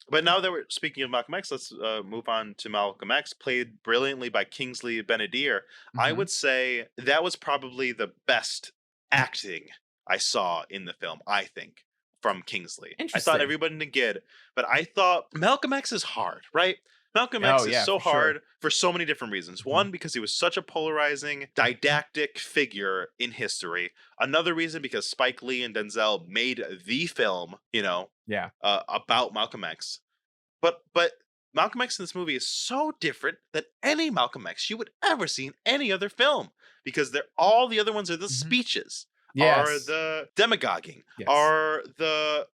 But now that we're speaking of Malcolm X, let's move on to Malcolm X, played brilliantly by Kingsley Benadir. I Mhm. would say that was probably the best acting I saw in the film, I think, from Kingsley. I thought Interesting. everybody did good, but I thought Malcolm X is hard, right? Malcolm X Oh, is yeah, so for sure. hard for so many different reasons. Mhm. One, because he was such a polarizing, didactic figure in history. Another reason, because Spike Lee and Denzel made the film, Yeah. about Malcolm X. But Malcolm X in this movie is so different than any Malcolm X you would ever see in any other film, because all the other ones are the Mhm. speeches, are Yes. the demagoguing, Yes. are the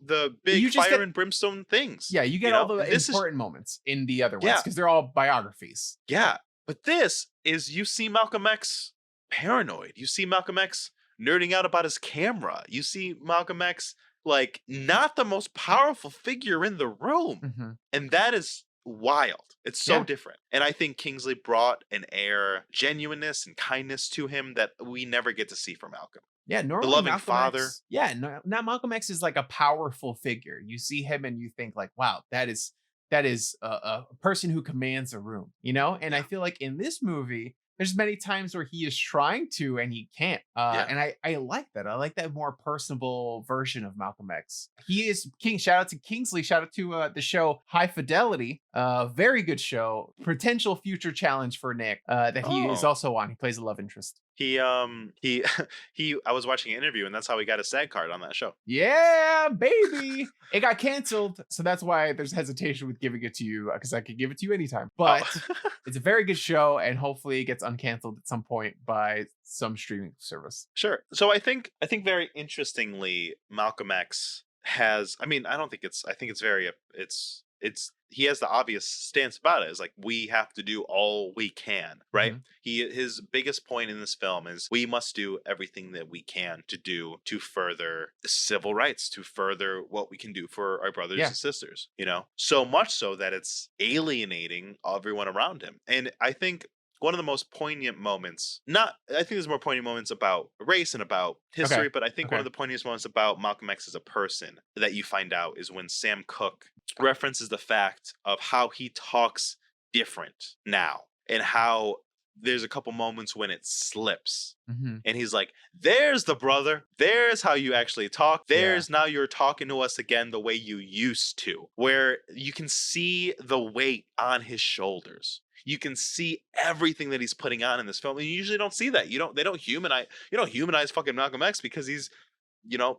the big You just fire get- and brimstone things. Yeah, you get know? all the And this is important moments in the other ones Yeah. because they're all biographies. Yeah, but this is, you see Malcolm X paranoid. You see Malcolm X nerding out about his camera. You see Malcolm X like not the most powerful figure in the room. Mhm. And that is wild. It's so Yeah. different. And I think Kingsley brought an air, genuineness and kindness to him that we never get to see from Malcolm. Yeah, normally loving Malcolm father. X, yeah, no, now Malcolm X is like a powerful figure. You see him and you think like, wow, that is a person who commands a room, you know? And I Yeah. feel like in this movie, there's many times where he is trying to and he can't. Yeah. And I like that. I like that more personable version of Malcolm X. He is king. Shout out to Kingsley. Shout out to the show High Fidelity. Very good show. Potential future challenge for Nick that he is Oh. also on. He plays a love interest. He I was watching an interview and that's how he got a SAG card on that show. Yeah, baby. It got canceled. So that's why there's hesitation with giving it to you, because I could give it to you anytime. But Oh. it's a very good show, and hopefully it gets uncanceled at some point by some streaming service. Sure. So I think very interestingly, Malcolm X has, I mean, I think it's very, he has the obvious stance about it. Is like, we have to do all we can, right? Mhm. His biggest point in this film is we must do everything that we can to further civil rights, to further what we can do for our brothers Yeah. and sisters, so much so that it's alienating everyone around him. And I think one of the most poignant moments, I think there's more poignant moments about race and about history, Okay. but I think one Okay. of the poignant moments about Malcolm X as a person that you find out is when Sam Cooke references the fact of how he talks different now, and how there's a couple moments when it slips. Mhm. And he's like, there's the brother. There's how you actually talk. There's now you're talking to us again the way you used to, where you can see the weight on his shoulders. You can see everything that he's putting on in this film. And you usually don't see that. They don't humanize fucking Malcolm X, because he's,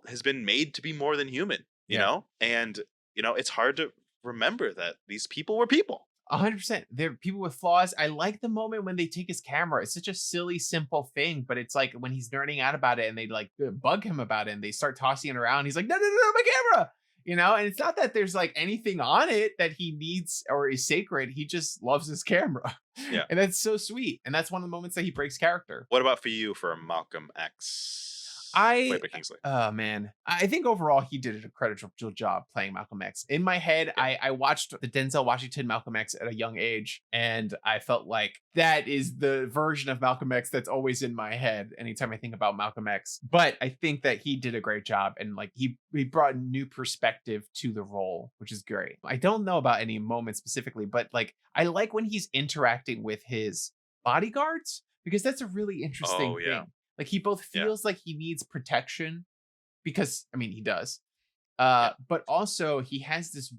has been made to be more than human, you Yeah. know? And, it's hard to remember that these people were people. 100%. They're people with flaws. I like the moment when they take his camera. It's such a silly, simple thing, but it's like when he's nerding out about it and they like bug him about it and they start tossing it around. He's like, no, my camera. And it's not that there's like anything on it that he needs or is sacred. He just loves his camera. Yeah. And that's so sweet. And that's one of the moments that he breaks character. What about for you for Malcolm X? I- Played by Kingsley. Oh man, I think overall he did an incredible job playing Malcolm X. In my head, I watched the Denzel Washington Malcolm X at a young age, and I felt like that is the version of Malcolm X that's always in my head anytime I think about Malcolm X. But I think that he did a great job, and like he brought a new perspective to the role, which is great. I don't know about any moments specifically, but like I like when he's interacting with his bodyguards, because that's a really interesting Oh, yeah. thing. Like he both Yeah. feels like he needs protection, because I mean he does, but also he has this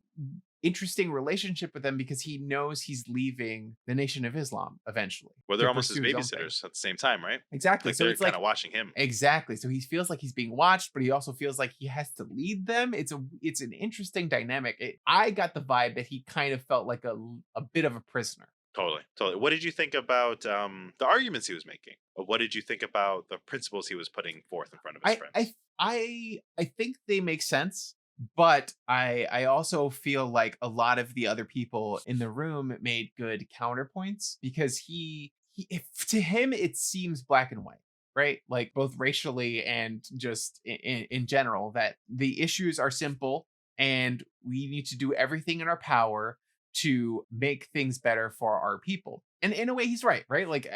interesting relationship with them because he knows he's leaving the Nation of Islam evenally. Where to they're almost his pursue his own thing. babysitters at the same time, right? Exactly. Like So they're it's like kind of watching him. exactly. So he feels like he's being watched, but he also feels like he has to lead them. It's an interesting dynamic. I got the vibe that he kind of felt like a bit of a prisoner. Totally, totally. What did you think about the arguments he was making? Or what did you think about the principles he was putting forth in front of his I friends? I I think they make sense, but I also feel like a lot of the other people in the room made good counterpoints because he if, to him it seems black and white, right? Like both racially and just in general that the issues are simple and we need to do everything in our power to make things better for our people. And in a way he's right? Like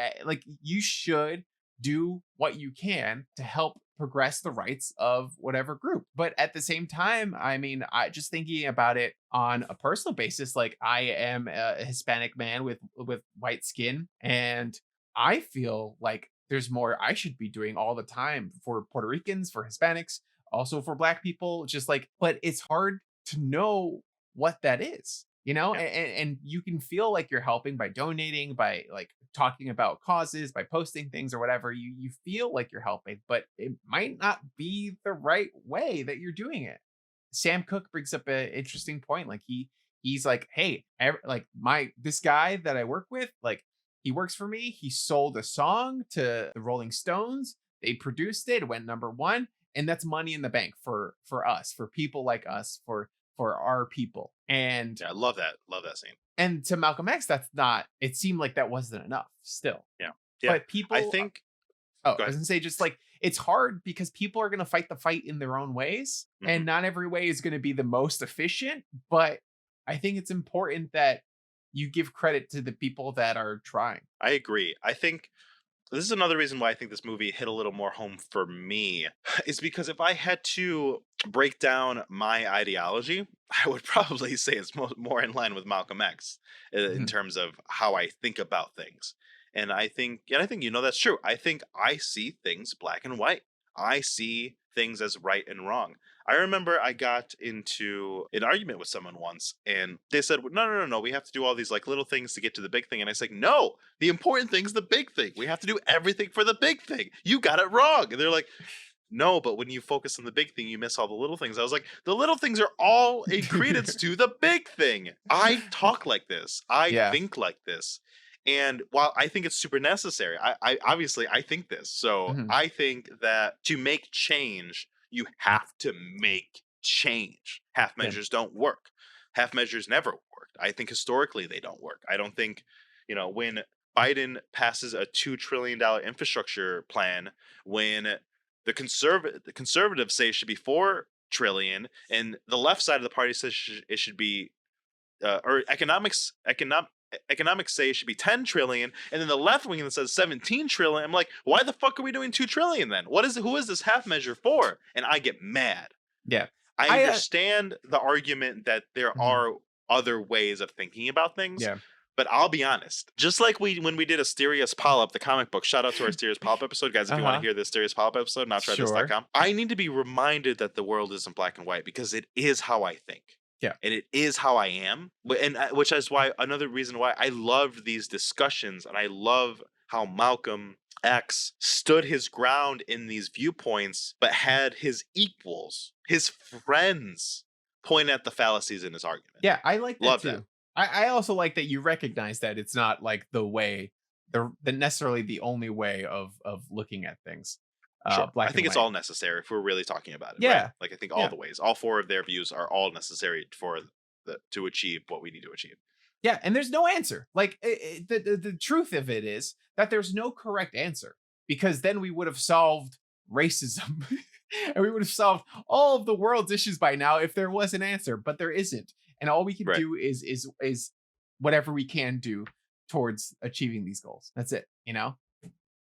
you should do what you can to help progress the rights of whatever group. But at the same time, I mean, I just thinking about it on a personal basis, like I am a Hispanic man with white skin, and I feel like there's more I should be doing all the time for Puerto Ricans, for Hispanics, also for black people. Just like, but it's hard to know what that is, you know, Yeah. and you can feel like you're helping by donating, by like talking about causes, by posting things or whatever. You feel like you're helping, but it might not be the right way that you're doing it. Sam Cooke brings up an interesting point. Like he's like, hey, like my this guy that I work with, like he works for me. He sold a song to the Rolling Stones. They produced it. It went #1, and that's money in the bank for us, for people like us, for our people. Yeah, I love that. Love that scene. And to Malcolm X, that's not. It seemed like that wasn't enough. Still, Yeah. Yeah. but I people. think Oh, go I was ahead. gonna say, just like it's hard because people are gonna fight the fight in their own ways, Mhm. and not every way is gonna be the most efficient. But I think it's important that you give credit to the people that are trying. I agree. I think this is another reason why I think this movie hit a little more home for me is because if I had to break down my ideology, I would probably say it's more in line with Malcolm X in Mhm. terms of how I think about things. And I think you know that's true. I think I see things black and white. I see things as right and wrong. I remember I got into an argument with someone once and they said, no, no, no, no, we have to do all these like little things to get to the big thing. And I said, no, the important thing's the big thing. We have to do everything for the big thing. You got it wrong. And they're like, no, but when you focus on the big thing, you miss all the little things. I was like, the little things are all a credence to the big thing. I talk like this. I Yeah. think like this. And while I think it's super necessary, I obviously I think this. So Mhm. I think that to make change, you have to make change. Half Yeah. measures don't work. Half measures never worked. I think historically they don't work. I don't think, when Biden passes a $2 trillion infrastructure plan, when the conservatives say it should be 4 trillion, and the left side of the party says it should be or economics say it should be 10 trillion, and then the left wing that says 17 trillion. I'm like, why the fuck are we doing 2 trillion then? Who is this half measure for? And I get mad. Yeah. I I understand the argument that there Mhm. are other ways of thinking about things, Yeah. but I'll be honest. Just like when we did Asterios Polyp, the comic book, shout out to our Asterios Polyp episode, guys. If you want to Uh-huh. hear the Asterios Polyp episode, Sure. nottrythis.com. I need to be reminded that the world isn't black and white because it is how I think. Yeah. And it is how I am, which is why another reason why I loved these discussions, and I love how Malcolm X stood his ground in these viewpoints, but had his equals, his friends, point at the fallacies in his argument. Yeah, I like that Love that. too. I also like that you recognize that it's not like the way, the necessarily the only way of looking at things. Sure. Black I and think it's white. all necessary if we're really talking about it, right? Yeah. Like I think all Yeah. the ways, all four of their views are all necessary for to achieve what we need to achieve. Yeah, and there's no answer. Like the truth of it is that there's no correct answer because then we would have solved racism and we would have solved all of the world's issues by now if there was an answer, but there isn't. And all we can Right. do is whatever we can do towards achieving these goals. That's it, you know?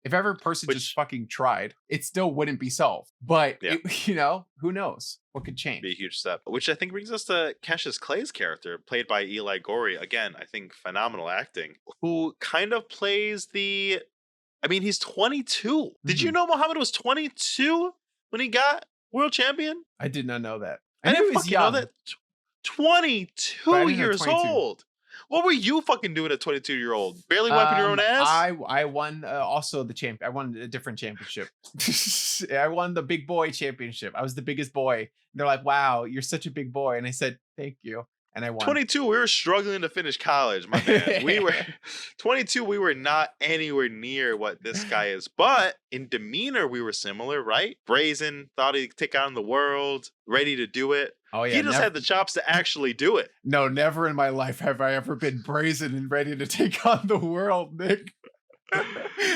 If every person just Which fucking tried, it still wouldn't be solved. But Yeah. who knows what could be a change? huge step. Which I think brings us to Cassius Clay's character, played by Eli Gorey. Again, I think phenomenal acting. Who kind of plays the. I mean, he's 22. Did you Mhm. know Muhammad was 22 when he got world champion? I did not know that. I knew didn't he was fucking know young. that. But I 22 didn't know years 22. old. What were you fucking doing at 22-year-old? Barely wiping your own ass? I won also the champ. I won a different championship. I won the big boy championship. I was the biggest boy. And they're like, "Wow, you're such a big boy," and I said, "Thank you." and I won. 22, we were struggling to finish college, my man. We were 22, we were not anywhere near what this guy is. But in demeanor, we were similar, right? Brazen, thought he'd take on the world, ready to do it. Oh yeah, He just had the chops to actually do it. No, never in my life have I ever been brazen and ready to take on the world, Nick.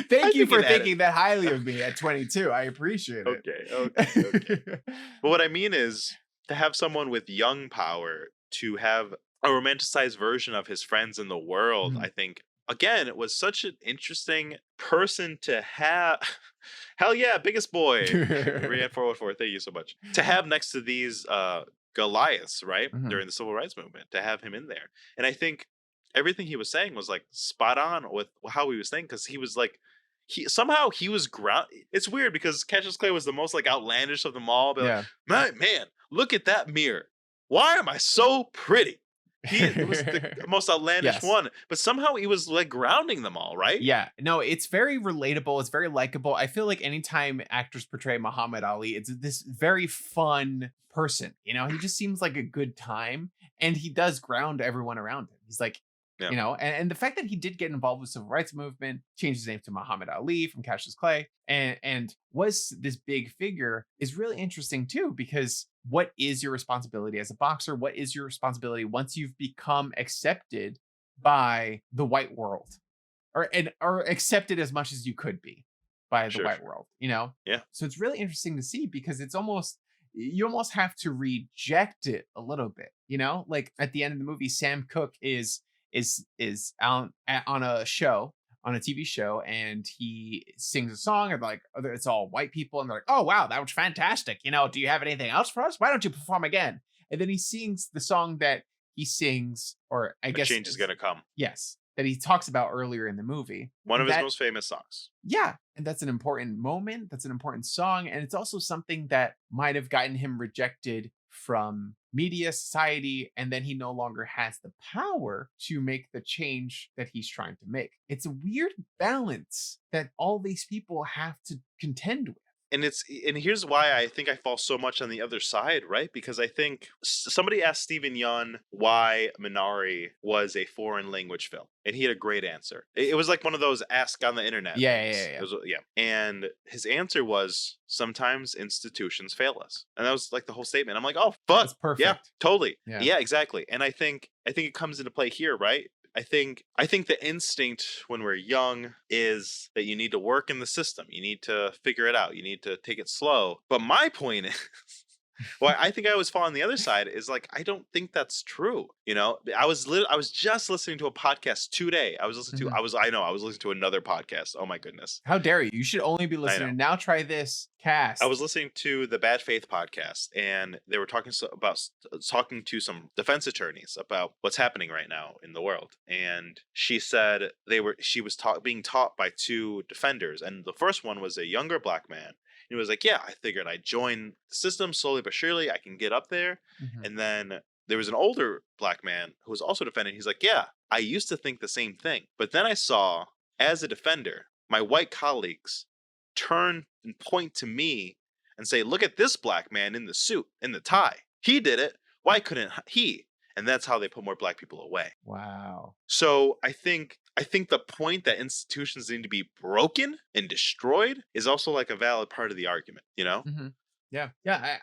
Thank you for thinking that highly of me at 22. I appreciate it. Okay. But what I mean is to have someone with young power to have a romanticized version of his friends in the world, I think, again, it was such an interesting person to have. Hell yeah, biggest boy. Riyadh 414, thank you so much. To have next to these Goliaths, right? During the civil rights movement, to have him in there. And I think everything he was saying was like spot on with how he was saying, because he was like, he was ground. It's weird because Cassius Clay was the most like outlandish of them all. But like, man, look at that mirror. Why am I so pretty? He was the most outlandish one, but somehow he was like grounding them all, right? Yeah, no, it's very relatable. It's very likable. I feel like anytime actors portray Muhammad Ali, it's this very fun person. You know, he just seems like a good time, and he does ground everyone around him. He's like, you know, and the fact that he did get involved with the civil rights movement, changed his name to Muhammad Ali from Cassius Clay, and was this big figure is really interesting too, because what is your responsibility as a boxer? What is your responsibility once you've become accepted by the white world, or accepted as much as you could be by the white world, you know? Yeah. So it's really interesting to see, because it's you almost have to reject it a little bit, you know? Like at the end of the movie, Sam Cooke is on a show, on a TV show, and he sings a song, and like it's all white people, and they're like, oh wow, that was fantastic, you know, do you have anything else for us? Why don't you perform again? And then he sings the song that he sings, or I guess change is gonna come. Yes, that he talks about earlier in the movie. One of his most famous songs. Yeah, and that's an important moment. That's an important song, and it's also something that might have gotten him rejected from media, society, and then he no longer has the power to make the change that he's trying to make. It's a weird balance that all these people have to contend with. And here's why I think I fall so much on the other side, right? Because I think somebody asked Stephen Yun why Minari was a foreign language film, and he had a great answer. It was like one of those ask on the internet. Yeah. And his answer was, sometimes institutions fail us, and that was like the whole statement. I'm like, oh fuck, that's perfect. Yeah, totally. Yeah, exactly. And I think it comes into play here, right? I think the instinct when we're young is that you need to work in the system. You need to figure it out. You need to take it slow. But my point is, well, I think I always fall on the other side, is like, I don't think that's true. You know, I was just listening to a podcast today. I was listening to another podcast. Oh my goodness. How dare you? You should only be listening. Now try this cast. I was listening to the Bad Faith podcast, and they were talking to some defense attorneys about what's happening right now in the world. And she said she was being taught by two defenders, and the first one was a younger black man. He was like, yeah, I figured I'd join the system slowly but surely. I can get up there. And then there was an older black man who was also defending. He's like, yeah, I used to think the same thing. But then I saw, as a defender, my white colleagues turn and point to me and say, look at this black man in the suit, in the tie. He did it. Why couldn't he? And that's how they put more black people away. Wow. So I think the point that institutions need to be broken and destroyed is also like a valid part of the argument, you know? Yeah.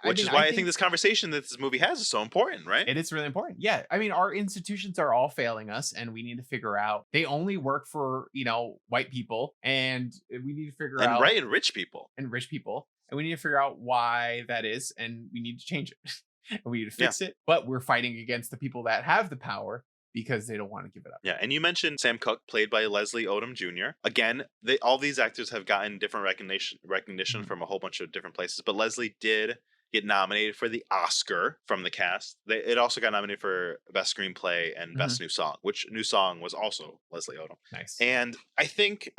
Which is why I think this conversation that this movie has is so important, right? It is really important. Yeah. I mean, our institutions are all failing us, and we need to figure out, they only work for, you know, white people, and we need to figure out. And rich people. And rich people. And we need to figure out why that is, and we need to change it. And we need to fix it. But we're fighting against the people that have the power, because they don't want to give it up. Yeah, and you mentioned Sam Cooke, played by Leslie Odom Jr. Again, all these actors have gotten different recognition from a whole bunch of different places, but Leslie did get nominated for the Oscar from the cast. It also got nominated for Best Screenplay and Best New Song, which new song was also Leslie Odom. Nice. And I think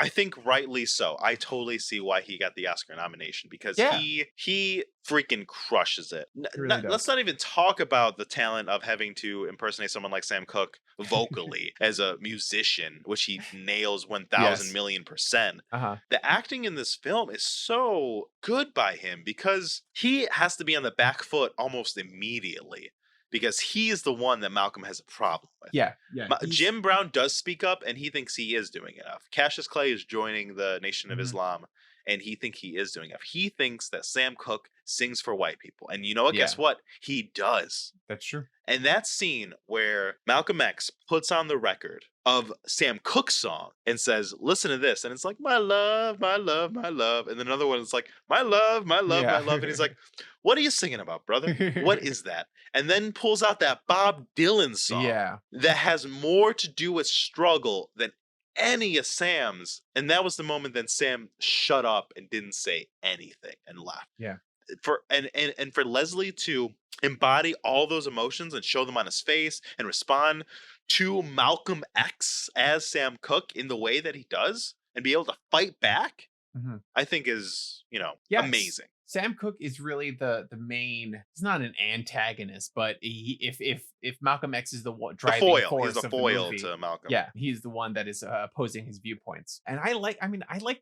rightly so. I totally see why he got the Oscar nomination, because he freaking crushes it. Really let's not even talk about the talent of having to impersonate someone like Sam Cooke vocally as a musician, which he nails 1,000 million %. The acting in this film is so good by him, because he has to be on the back foot almost immediately. because he is the one that Malcolm has a problem with. Yeah. Jim Brown does speak up, and he thinks he is doing enough. Cassius Clay is joining the Nation of Islam, and he thinks he is doing enough. He thinks that Sam Cooke sings for white people. And you know what? Yeah. Guess what? He does. That's true. And that scene where Malcolm X puts on the record of Sam Cooke's song and says, listen to this. And it's like, my love, my love, my love. And then another one is like, my love, my love, my love. And he's like, what are you singing about, brother? What is that? And then pulls out that Bob Dylan song that has more to do with struggle than any of Sam's. And that was the moment then Sam shut up and didn't say anything and left. Yeah. For Leslie to embody all those emotions and show them on his face and respond to Malcolm X as Sam Cooke in the way that he does and be able to fight back, I think is, amazing. Sam Cooke is really the main. He's not an antagonist, but if Malcolm X is the one driving force, he's a foil to Malcolm. Yeah, he's the one that is opposing his viewpoints, and I like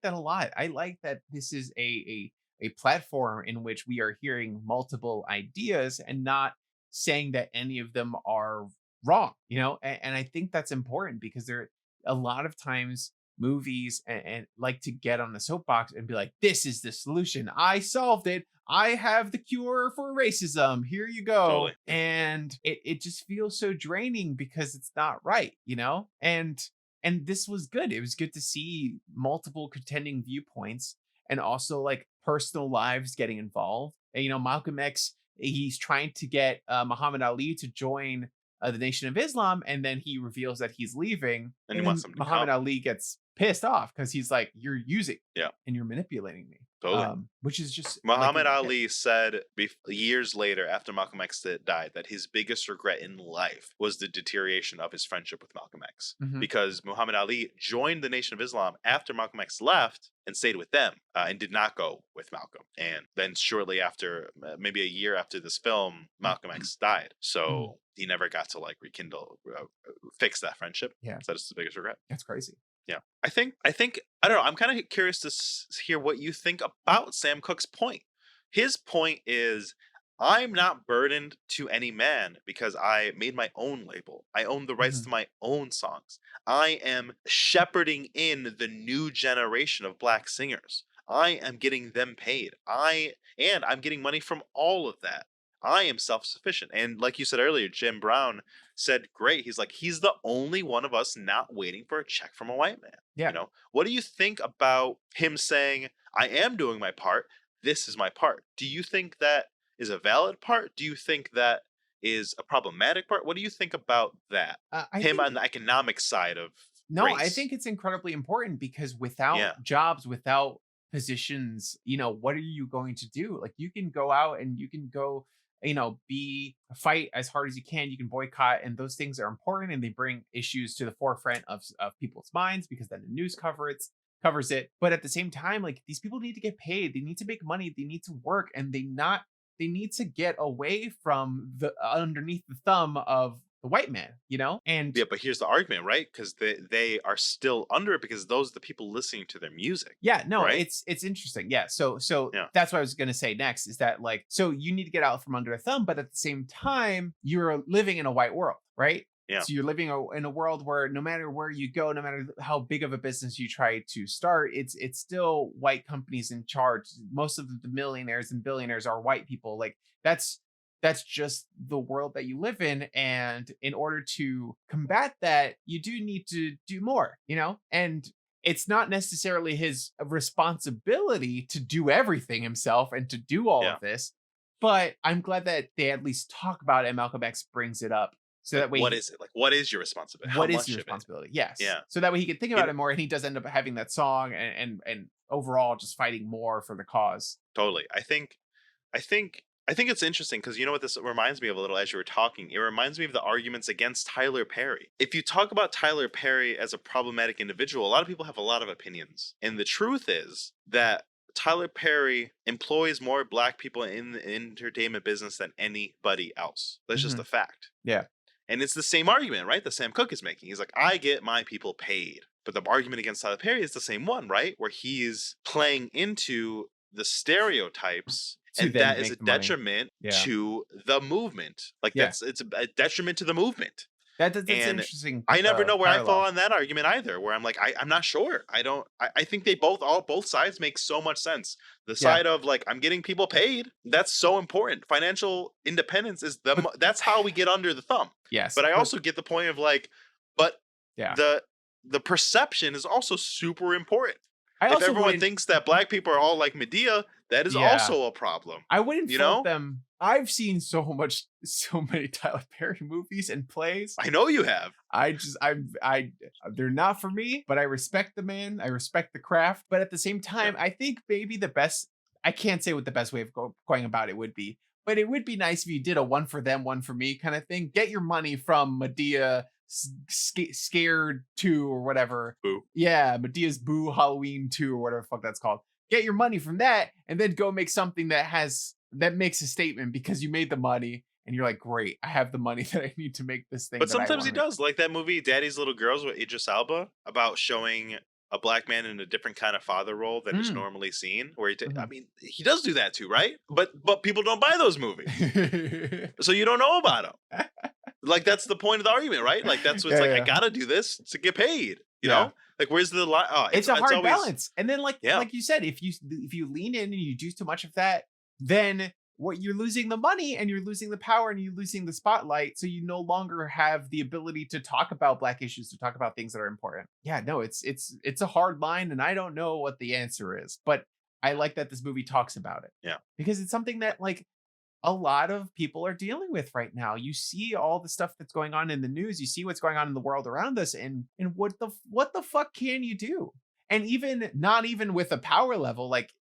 that a lot. I like that this is a platform in which we are hearing multiple ideas and not saying that any of them are wrong. And I think that's important because there a lot of times movies and like to get on the soapbox and be like, this is the solution, I solved it, I have the cure for racism, here you go. Totally. And it just feels so draining because it's not right, and this was good. It was good to see multiple contending viewpoints and also like personal lives getting involved. And, Malcolm X, he's trying to get Muhammad Ali to join the Nation of Islam, and then he reveals that he's leaving, and he wants him to Muhammad Ali gets pissed off because he's like, you're using and you're manipulating me. Totally. Which is just Muhammad Ali said years later after Malcolm X died that his biggest regret in life was the deterioration of his friendship with Malcolm X, because Muhammad Ali joined the Nation of Islam after Malcolm X left and stayed with them and did not go with Malcolm. And then shortly after, maybe a year after this film, Malcolm X died. So he never got to like rekindle, fix that friendship. Yeah. So that's the biggest regret. That's crazy. Yeah. I think, I don't know. I'm kind of curious to hear what you think about Sam Cooke's point. His point is, I'm not burdened to any man because I made my own label. I own the rights to my own songs. I am shepherding in the new generation of Black singers. I am getting them paid. I'm getting money from all of that. I am self-sufficient. And like you said earlier, Jim Brown said, great. He's like, he's the only one of us not waiting for a check from a white man. Yeah. What do you think about him saying, I am doing my part. This is my part. Do you think that is a valid part? Do you think that is a problematic part? What do you think about that? On the economic side of race? I think it's incredibly important because without jobs, without positions, what are you going to do? Like, you can go out and you can go, fight as hard as you can. You can boycott, and those things are important, and they bring issues to the forefront of people's minds because then the news covers it. But at the same time, like, these people need to get paid. They need to make money. They need to work, and they need to get away from the underneath the thumb of the white man, And but here's the argument, right? Because they are still under it because those are the people listening to their music. Yeah, no, right? It's interesting. Yeah. So that's what I was gonna say next is that, like, so you need to get out from under the thumb, but at the same time, you're living in a white world, right? Yeah. So you're living in a world where no matter where you go, no matter how big of a business you try to start, it's still white companies in charge. Most of the millionaires and billionaires are white people. Like, that's just the world that you live in. And in order to combat that, you do need to do more, and it's not necessarily his responsibility to do everything himself and to do all of this. But I'm glad that they at least talk about it and Malcolm X brings it up. So that way, what is it? Like, what is your responsibility? What is your responsibility? Yes. Yeah. So that way he can think about it more, and he does end up having that song and overall just fighting more for the cause. Totally. I think it's interesting because you know what this reminds me of a little as you were talking? It reminds me of the arguments against Tyler Perry. If you talk about Tyler Perry as a problematic individual, a lot of people have a lot of opinions. And the truth is that Tyler Perry employs more Black people in the entertainment business than anybody else. That's just a fact. Yeah. And it's the same argument, right, that Sam Cooke is making. He's like, I get my people paid. But the argument against Tyler Perry is the same one, right? Where he's playing into the stereotypes To and then that is a make the money. detriment Yeah. to the movement. Like Yeah. it's a detriment to the movement. That's an And interesting I never know where I fall parallel. on that argument either, where I'm like, I'm not sure. I think they both sides make so much sense. The Yeah. side of like, I'm getting people paid. That's so important. Financial independence is that's how we get under the thumb. Yes. But I also get the point of like, but yeah. the perception is also super important. I If also everyone wouldn't, thinks that black people are all like Medea, that is Yeah. also a problem. I wouldn't You fault know? them. I've seen so many Tyler Perry movies and plays. I know you have. They're not for me, but I respect the man. I respect the craft. But at the same time, I think maybe the best, I can't say what the best way of going about it would be, but it would be nice if you did a one for them, one for me kind of thing. Get your money from Medea Scared 2 or whatever. Boo. Yeah, Medea's Boo Halloween 2 or whatever the fuck that's called. Get your money from that and then go make something that makes a statement because you made the money and you're like, great, I have the money that I need to make this thing. But that I sometimes he wanna make. does, like that movie Daddy's Little Girls with Idris Elba, about showing a black man in a different kind of father role than is Mm. normally seen. Where I Mhm. mean, he does do that too, right? But people don't buy those movies, so you don't know about him. Like that's the point of the argument, right? Like that's what's Yeah, like. yeah. I gotta do this to get paid. You Yeah. know, like where's the line? Oh, It's a hard always, balance. And then like you said, if you lean in and you do too much of that, then what you're losing the money and you're losing the power and you're losing the spotlight. So you no longer have the ability to talk about black issues, to talk about things that are important. Yeah, no, it's a hard line, and I don't know what the answer is, but I like that this movie talks about it. Yeah. Because it's something that like a lot of people are dealing with right now. You see all the stuff that's going on in the news, you see what's going on in the world around us, and what the fuck can you do? And even not even with a power level, like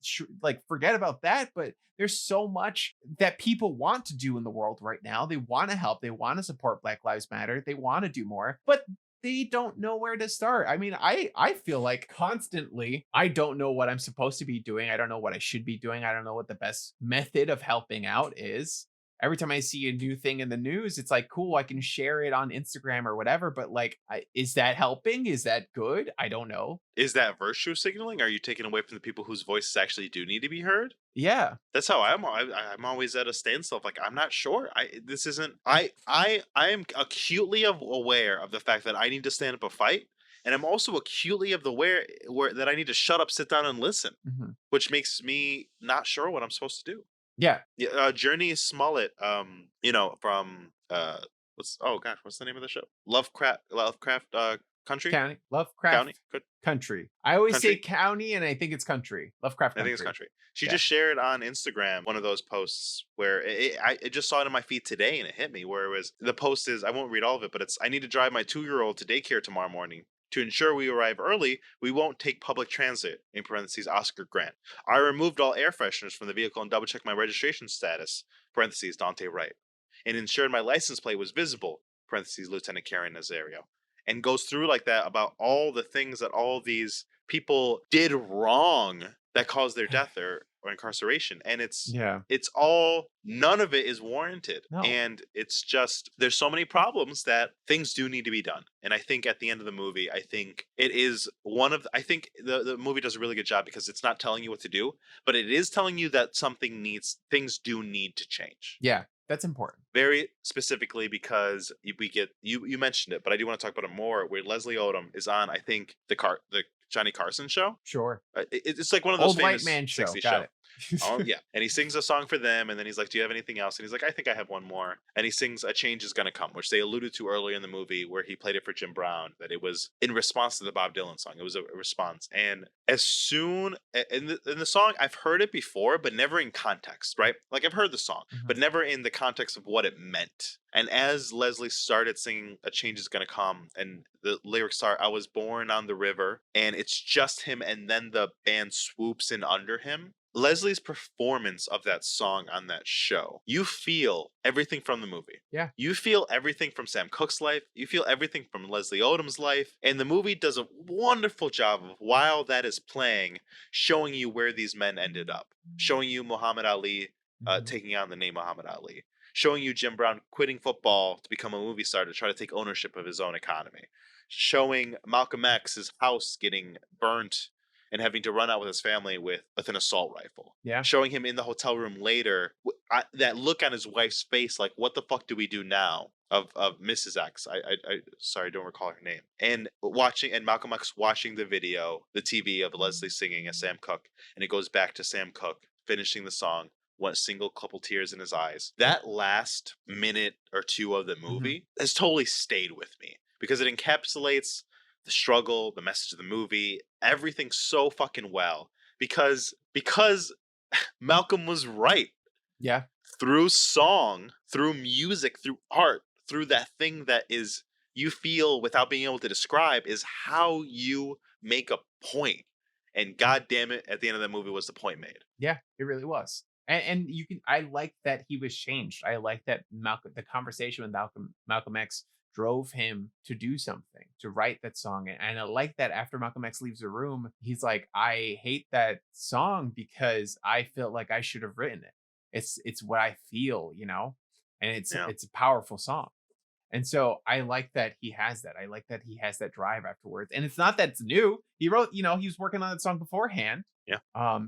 forget about that, but there's so much that people want to do in the world right now. They want to help, they want to support Black Lives Matter, they want to do more, but they don't know where to start. I mean, I feel like constantly I don't know what I'm supposed to be doing. I don't know what I should be doing. I don't know what the best method of helping out is. Every time I see a new thing in the news, it's like, cool, I can share it on Instagram or whatever. But like, is that helping? Is that good? I don't know. Is that virtue signaling? Are you taking away from the people whose voices actually do need to be heard? Yeah. That's how I'm always at a standstill. Like I'm not sure. I am acutely aware of the fact that I need to stand up a fight, and I'm also acutely aware that I need to shut up, sit down, and listen, Mhm. which makes me not sure what I'm supposed to do. Yeah. Journey Smollett, from what's the name of the show? Lovecraft Country. County. Lovecraft County. Country. I always say Country? county, and I think it's country. Lovecraft I Country. think it's country. She Yeah. just shared on Instagram one of those posts where I just saw it in my feed today and it hit me, where it was, the post is, I won't read all of it, but it's, I need to drive my 2-year-old to daycare tomorrow morning. To ensure we arrive early, we won't take public transit, in parentheses, Oscar Grant. I removed all air fresheners from the vehicle and double checked my registration status, parentheses, Dante Wright, and ensured my license plate was visible, parentheses, Lieutenant Karen Nazario. And goes through like that about all the things that all these people did wrong that caused their death or incarceration. And it's all, none of it is warranted. No. And it's just, there's so many problems that things do need to be done. And I think at the end of the movie, I think it is I think the movie does a really good job because it's not telling you what to do, but it is telling you that things do need to change. Yeah. That's important. Very specifically because we get, you mentioned it, but I do want to talk about it more, where Leslie Odom is on, I think, the Johnny Carson show. Sure. It's like one of those Old famous white man show. 60s Got show. it. Oh yeah, and he sings a song for them, and then he's like, "Do you have anything else?" And he's like, "I think I have one more." And he sings "A Change Is Gonna Come," which they alluded to earlier in the movie, where he played it for Jim Brown. That it was in response to the Bob Dylan song. It was a response. And as soon in the song, I've heard it before, but never in context, right? Like I've heard the song, but never in the context of what it meant. And as Leslie started singing "A Change Is Gonna Come," and the lyrics are, "I was born on the river," and it's just him, and then the band swoops in under him. Leslie's performance of that song on that show, you feel everything from the movie. Yeah. You feel everything from Sam Cooke's life. You feel everything from Leslie Odom's life. And the movie does a wonderful job of, while that is playing, showing you where these men ended up. Showing you Muhammad Ali taking on the name Muhammad Ali. Showing you Jim Brown quitting football to become a movie star to try to take ownership of his own economy. Showing Malcolm X, his house getting burnt and having to run out with his family with an assault rifle. Yeah. Showing him in the hotel room later, that look on his wife's face, like, what the fuck do we do now? Of Mrs. X. I sorry, I don't recall her name. And Malcolm X watching the video, the TV of Leslie singing as Sam Cooke, and it goes back to Sam Cooke finishing the song, one single couple tears in his eyes. That last minute or two of the movie has totally stayed with me because it encapsulates the struggle, the message of the movie, everything so fucking well. Because Malcolm was right. Yeah. Through song, through music, through art, through that thing that is you feel without being able to describe is how you make a point. And God damn it, at the end of the movie was the point made. Yeah, it really was. And you can, I like that he was changed. I like that the conversation with Malcolm X drove him to do something, to write that song. And I like that after Malcolm X leaves the room, he's like, I hate that song because I feel like I should have written it. It's what I feel, you know, and it's a powerful song. And so I like that he has that. I like that he has that drive afterwards. And it's not that it's new. He wrote, you know, he was working on that song beforehand. Yeah.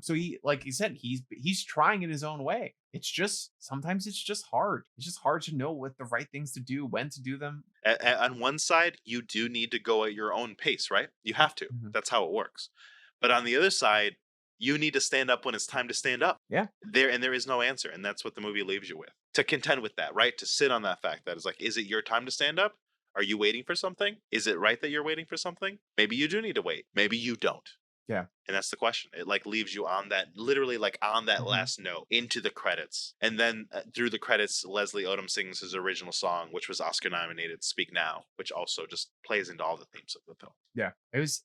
So he, like you said, he's trying in his own way. It's just sometimes it's just hard. It's just hard to know what the right things to do, when to do them. On one side, you do need to go at your own pace, right? You have to. That's how it works. But on the other side, you need to stand up when it's time to stand up. Yeah. There is no answer. And that's what the movie leaves you with. To contend with that, right? To sit on that fact that is like, is it your time to stand up? Are you waiting for something? Is it right that you're waiting for something? Maybe you do need to wait. Maybe you don't. Yeah. And that's the question. It like leaves you on that, literally like on that last note into the credits. And then through the credits, Leslie Odom sings his original song, which was Oscar nominated, Speak Now, which also just plays into all the themes of the film. Yeah. It was,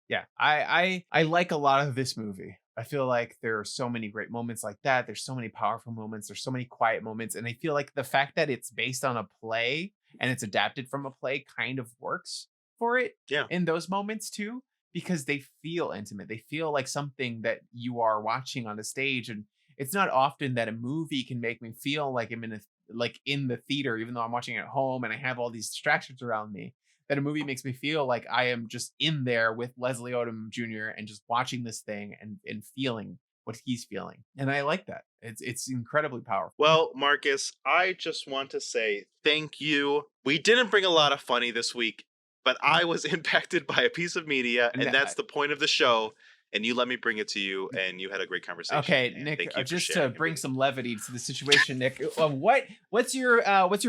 yeah. I like a lot of this movie. I feel like there are so many great moments like that. There's so many powerful moments. There's so many quiet moments. And I feel like the fact that it's based on a play and it's adapted from a play kind of works for it in those moments too, because they feel intimate. They feel like something that you are watching on the stage. And it's not often that a movie can make me feel like I'm in the theater, even though I'm watching at home and I have all these distractions around me. That a movie makes me feel like I am just in there with Leslie Odom Jr. and just watching this thing and feeling what he's feeling. And I like that. It's incredibly powerful. Well, Marcus, I just want to say thank you. We didn't bring a lot of funny this week, but I was impacted by a piece of media, and that's the point of the show. And you let me bring it to you, and you had a great conversation. Okay, Nick, just to bring some levity to the situation, Nick, what's your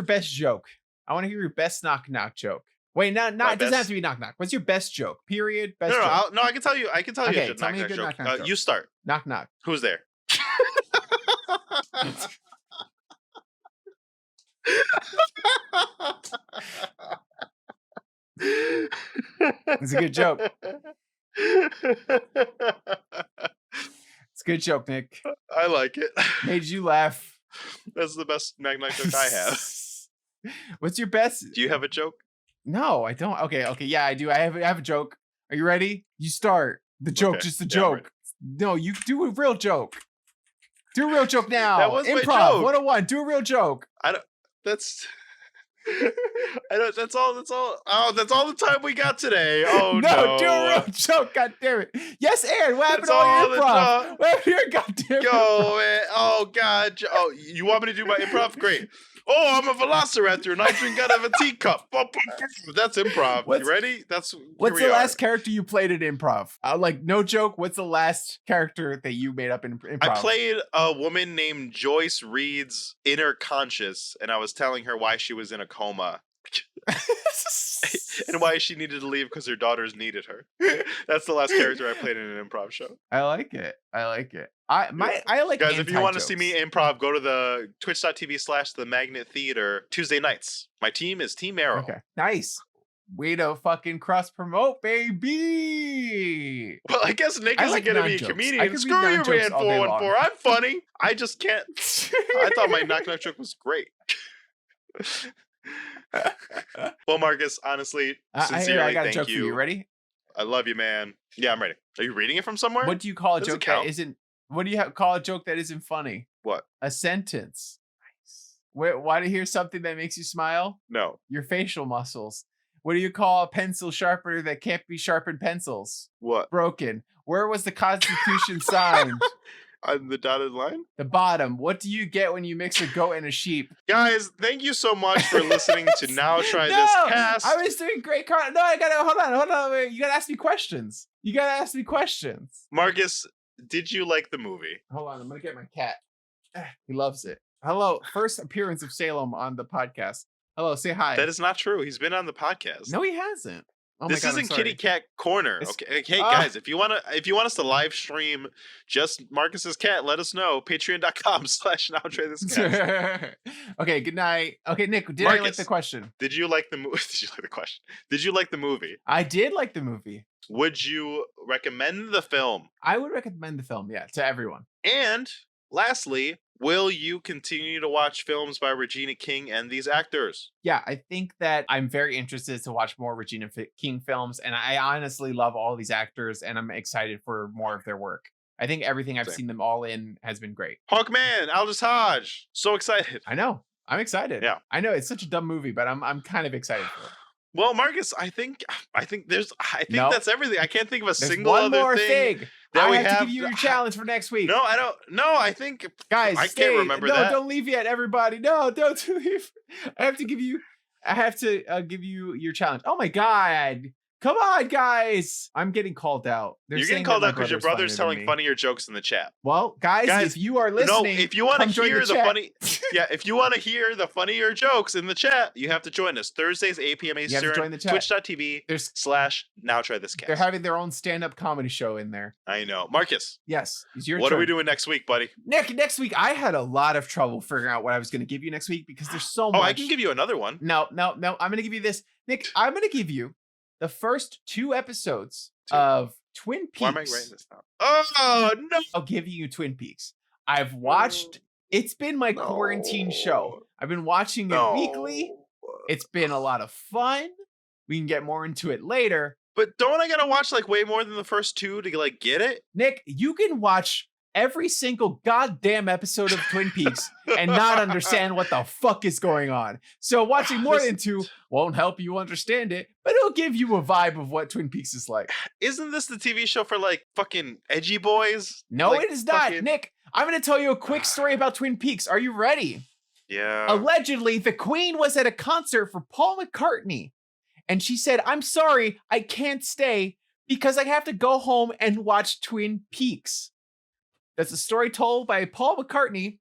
best joke? I want to hear your best knock joke. Wait, it doesn't have to be knock. What's your best joke? Period. Best joke. I can tell you. I can tell you a tell me a good joke. knock joke. You start. Knock. Who's there? It's a good joke. It's a good joke, Nick. I like it. Made you laugh. That's the best knock joke I have. What's your best? Do you have a joke? No, I don't. Okay. Yeah, I do. I have a joke. Are you ready? You start the joke, just a joke. No, you do a real joke. Do a real joke now. That was Improv my joke. 101. Do a real joke. That's all. Oh, that's all the time we got today. Oh no. Do a real joke. God damn it. Yes, Aaron. What happened to all your improv? What happened to your goddamn improv? Man. Oh God. Oh, you want me to do my improv? Great. Oh, I'm a velociraptor and I drink out of a teacup. That's improv. You ready? What's the last character you played in improv? Like, no joke. What's the last character that you made up in improv? I played a woman named Joyce Reed's inner conscious, and I was telling her why she was in a coma. And why she needed to leave because her daughters needed her. That's the last character I played in an improv show. I like it. I like guys. If you want to see me improv, go to the twitch.tv/the Magnet Theater Tuesday nights. My team is Team Arrow. Okay, nice. Way to fucking cross promote, baby. Well, I guess Nick isn't gonna be a comedian. Screw you, man. 414. I'm funny. I just can't. I thought my knock joke was great. Well, Marcus, honestly, sincerely, I got a thank joke you. For you. Ready? I love you, man. Yeah, I'm ready. Are you reading it from somewhere? What do you call a joke that isn't? What do you call a joke that isn't funny? What? A sentence. Nice. Why do you hear something that makes you smile? No. Your facial muscles. What do you call a pencil sharpener that can't be sharpened pencils? What? Broken. Where was the Constitution signed? On the dotted line. The bottom. What do you get when you mix a goat and a sheep? Guys, thank you so much for listening to Now Try No, This Cast. I was doing great. No, I gotta hold on. Wait, you gotta ask me questions. Marcus, did you like the movie? Hold on, I'm gonna get my cat. He loves it. Hello, first appearance of Salem on the podcast. Hello, say hi. That is not true. He's been on the podcast. No, he hasn't. Oh my This God, I'm isn't sorry. Kitty Cat Corner. It's- Okay, hey guys, if you want us to live stream just Marcus's cat, let us know. Patreon.com/Now Try This Cast. Okay, good night. Okay, Nick, did I like Marcus. the question? Did you like the movie? Did you like the question? Did you like the movie? I did like the movie. Would you recommend the film? I would recommend the film, yeah, to everyone. And lastly, will you continue to watch films by Regina King and these actors? Yeah, I think that I'm very interested to watch more Regina King films, and I honestly love all these actors, and I'm excited for more of their work. I think everything I've Same. seen them all in has been great. Hawkman, Aldous Hodge, so excited. I know. I'm excited. Yeah. I know it's such a dumb movie, but I'm kind of excited for it. Well, Marcus, I think No. that's everything. I can't think of a There's single one other more thing. thing. that I we have to have- give you your challenge for next week. No, I don't. No, I think Guys, I stay. can't remember no, that. don't leave yet, everybody. No, don't leave. I have to give you your challenge. Oh my God. Come on, guys. I'm getting called out. They're You're saying getting called that my out because your brother's brother's funnier than telling me. funnier jokes in the chat. Well, guys, if you are listening, No, if you want come to join hear the chat. funny, yeah, if you want to hear the funnier jokes in the chat, you have to join us Thursdays 8 p.m. have to Eastern. join the chat. Twitch.tv There's /Now Try This they're Cast. having their own stand-up comedy show in there. I know, Marcus. Yes, it's your What turn. are we doing next week, buddy? Nick, next week I had a lot of trouble figuring out what I was going to give you next week because there's so much. Oh, I can give you another one. No. I'm going to give you this. Nick, I'm going to give you the first 2 episodes Two. of Twin Peaks. Why am I writing this down? Oh no! I'll give you Twin Peaks. I've watched. It's been my quarantine show. I've been watching it weekly. It's been a lot of fun. We can get more into it later. But don't I gotta watch like way more than the first 2 to like get it? Nick, you can watch every single goddamn episode of Twin Peaks and not understand what the fuck is going on. So watching more than 2 won't help you understand it, but it'll give you a vibe of what Twin Peaks is like. Isn't this the TV show for like fucking edgy boys? No, Like, it is not. fucking- Nick, I'm going to tell you a quick story about Twin Peaks. Are you ready? Yeah. Allegedly, the Queen was at a concert for Paul McCartney, and she said, "I'm sorry, I can't stay because I have to go home and watch Twin Peaks." That's a story told by Paul McCartney.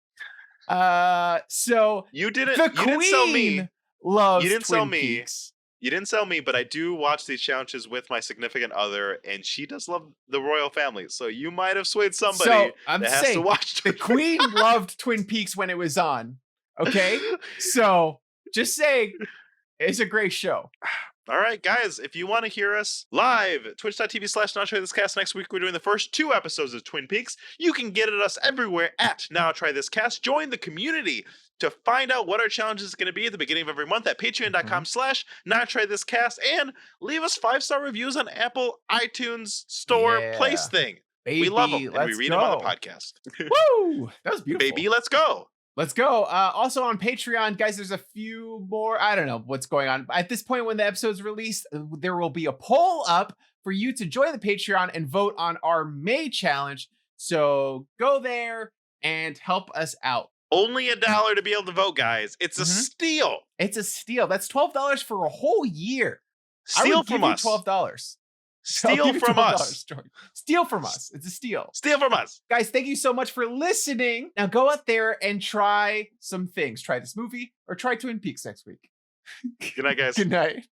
So You didn't. the You didn't sell me. Queen loves You didn't Twin sell me. Peaks. You didn't sell me, but I do watch these challenges with my significant other, and she does love the royal family. So you might have swayed somebody So I'm that has to saying watch. the Queen loved Twin Peaks when it was on. Okay, so just saying, it's a great show. All right, guys, if you want to hear us live, twitch.tv/Now Try This Cast. Next week, we're doing the first 2 episodes of Twin Peaks. You can get at us everywhere at Now Try This Cast. Join the community to find out what our challenge is going to be at the beginning of every month at patreon.com/Now Try This Cast. And leave us 5-star reviews on Apple iTunes Store Yeah. place thing. Baby, We love them, and we let's read them on the go. podcast. Woo! That was beautiful. Baby, let's go. Let's go. Also on Patreon, guys, there's a few more. I don't know what's going on. At this point, when the episode's released, there will be a poll up for you to join the Patreon and vote on our May challenge. So go there and help us out. Only $1 to be able to vote, guys. It's a steal. It's a steal. That's $12 for a whole year. I Steal would give from you us. $12. Steal from us. Steal from us. It's a steal. Steal from us. Guys, thank you so much for listening. Now go out there and try some things. Try this movie or try Twin Peaks next week. Good night, guys. Good night.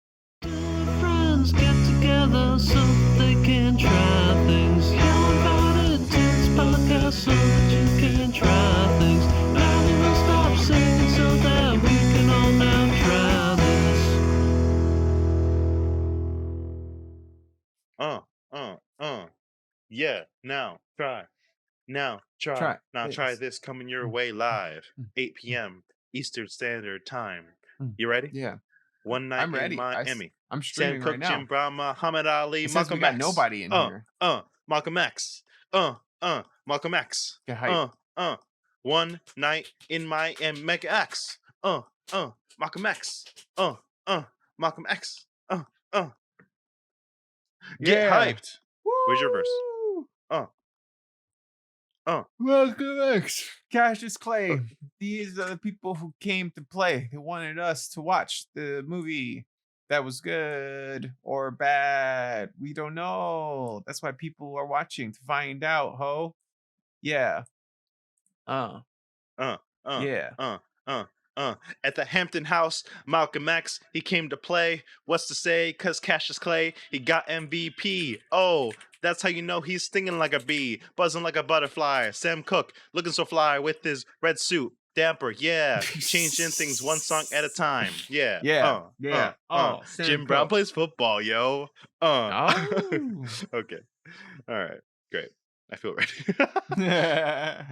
Friends get together so they can try things. You're invited to this podcast so that you can try things. And we'll stop singing so that we can all now try this. Yeah, now try. Now try. Try Now try this. this coming your way live. 8 p.m. Eastern Standard Time. Mm. You ready? Yeah, One night I'm ready. in Miami. I'm Sam streaming Cooke, right now. Jim Brown, Muhammad Ali, It says we Malcolm got X. nobody in here. Malcolm X. Malcolm X. Get hype. One night in Miami, Mega X. Malcolm X. Malcolm X. Get Yeah. hyped. Where's your verse? Woo! uh, uh, Welcome X, Cassius Clay. These are the people who came to play. They wanted us to watch the movie that was good or bad. We don't know. That's why people are watching to find out, ho. Yeah. Uh, uh, uh, yeah. uh, uh, At the Hampton House, Malcolm X, he came to play. What's to say? Cause Cassius Clay, he got MVP. Oh, that's how you know he's stinging like a bee, buzzing like a butterfly. Sam Cooke, looking so fly with his red suit. Damper, yeah. Changing things one song at a time. Yeah. Yeah. Yeah. Oh, Sam Jim Brown Cooke. plays football, yo. Oh. Okay. All right. Great. I feel ready.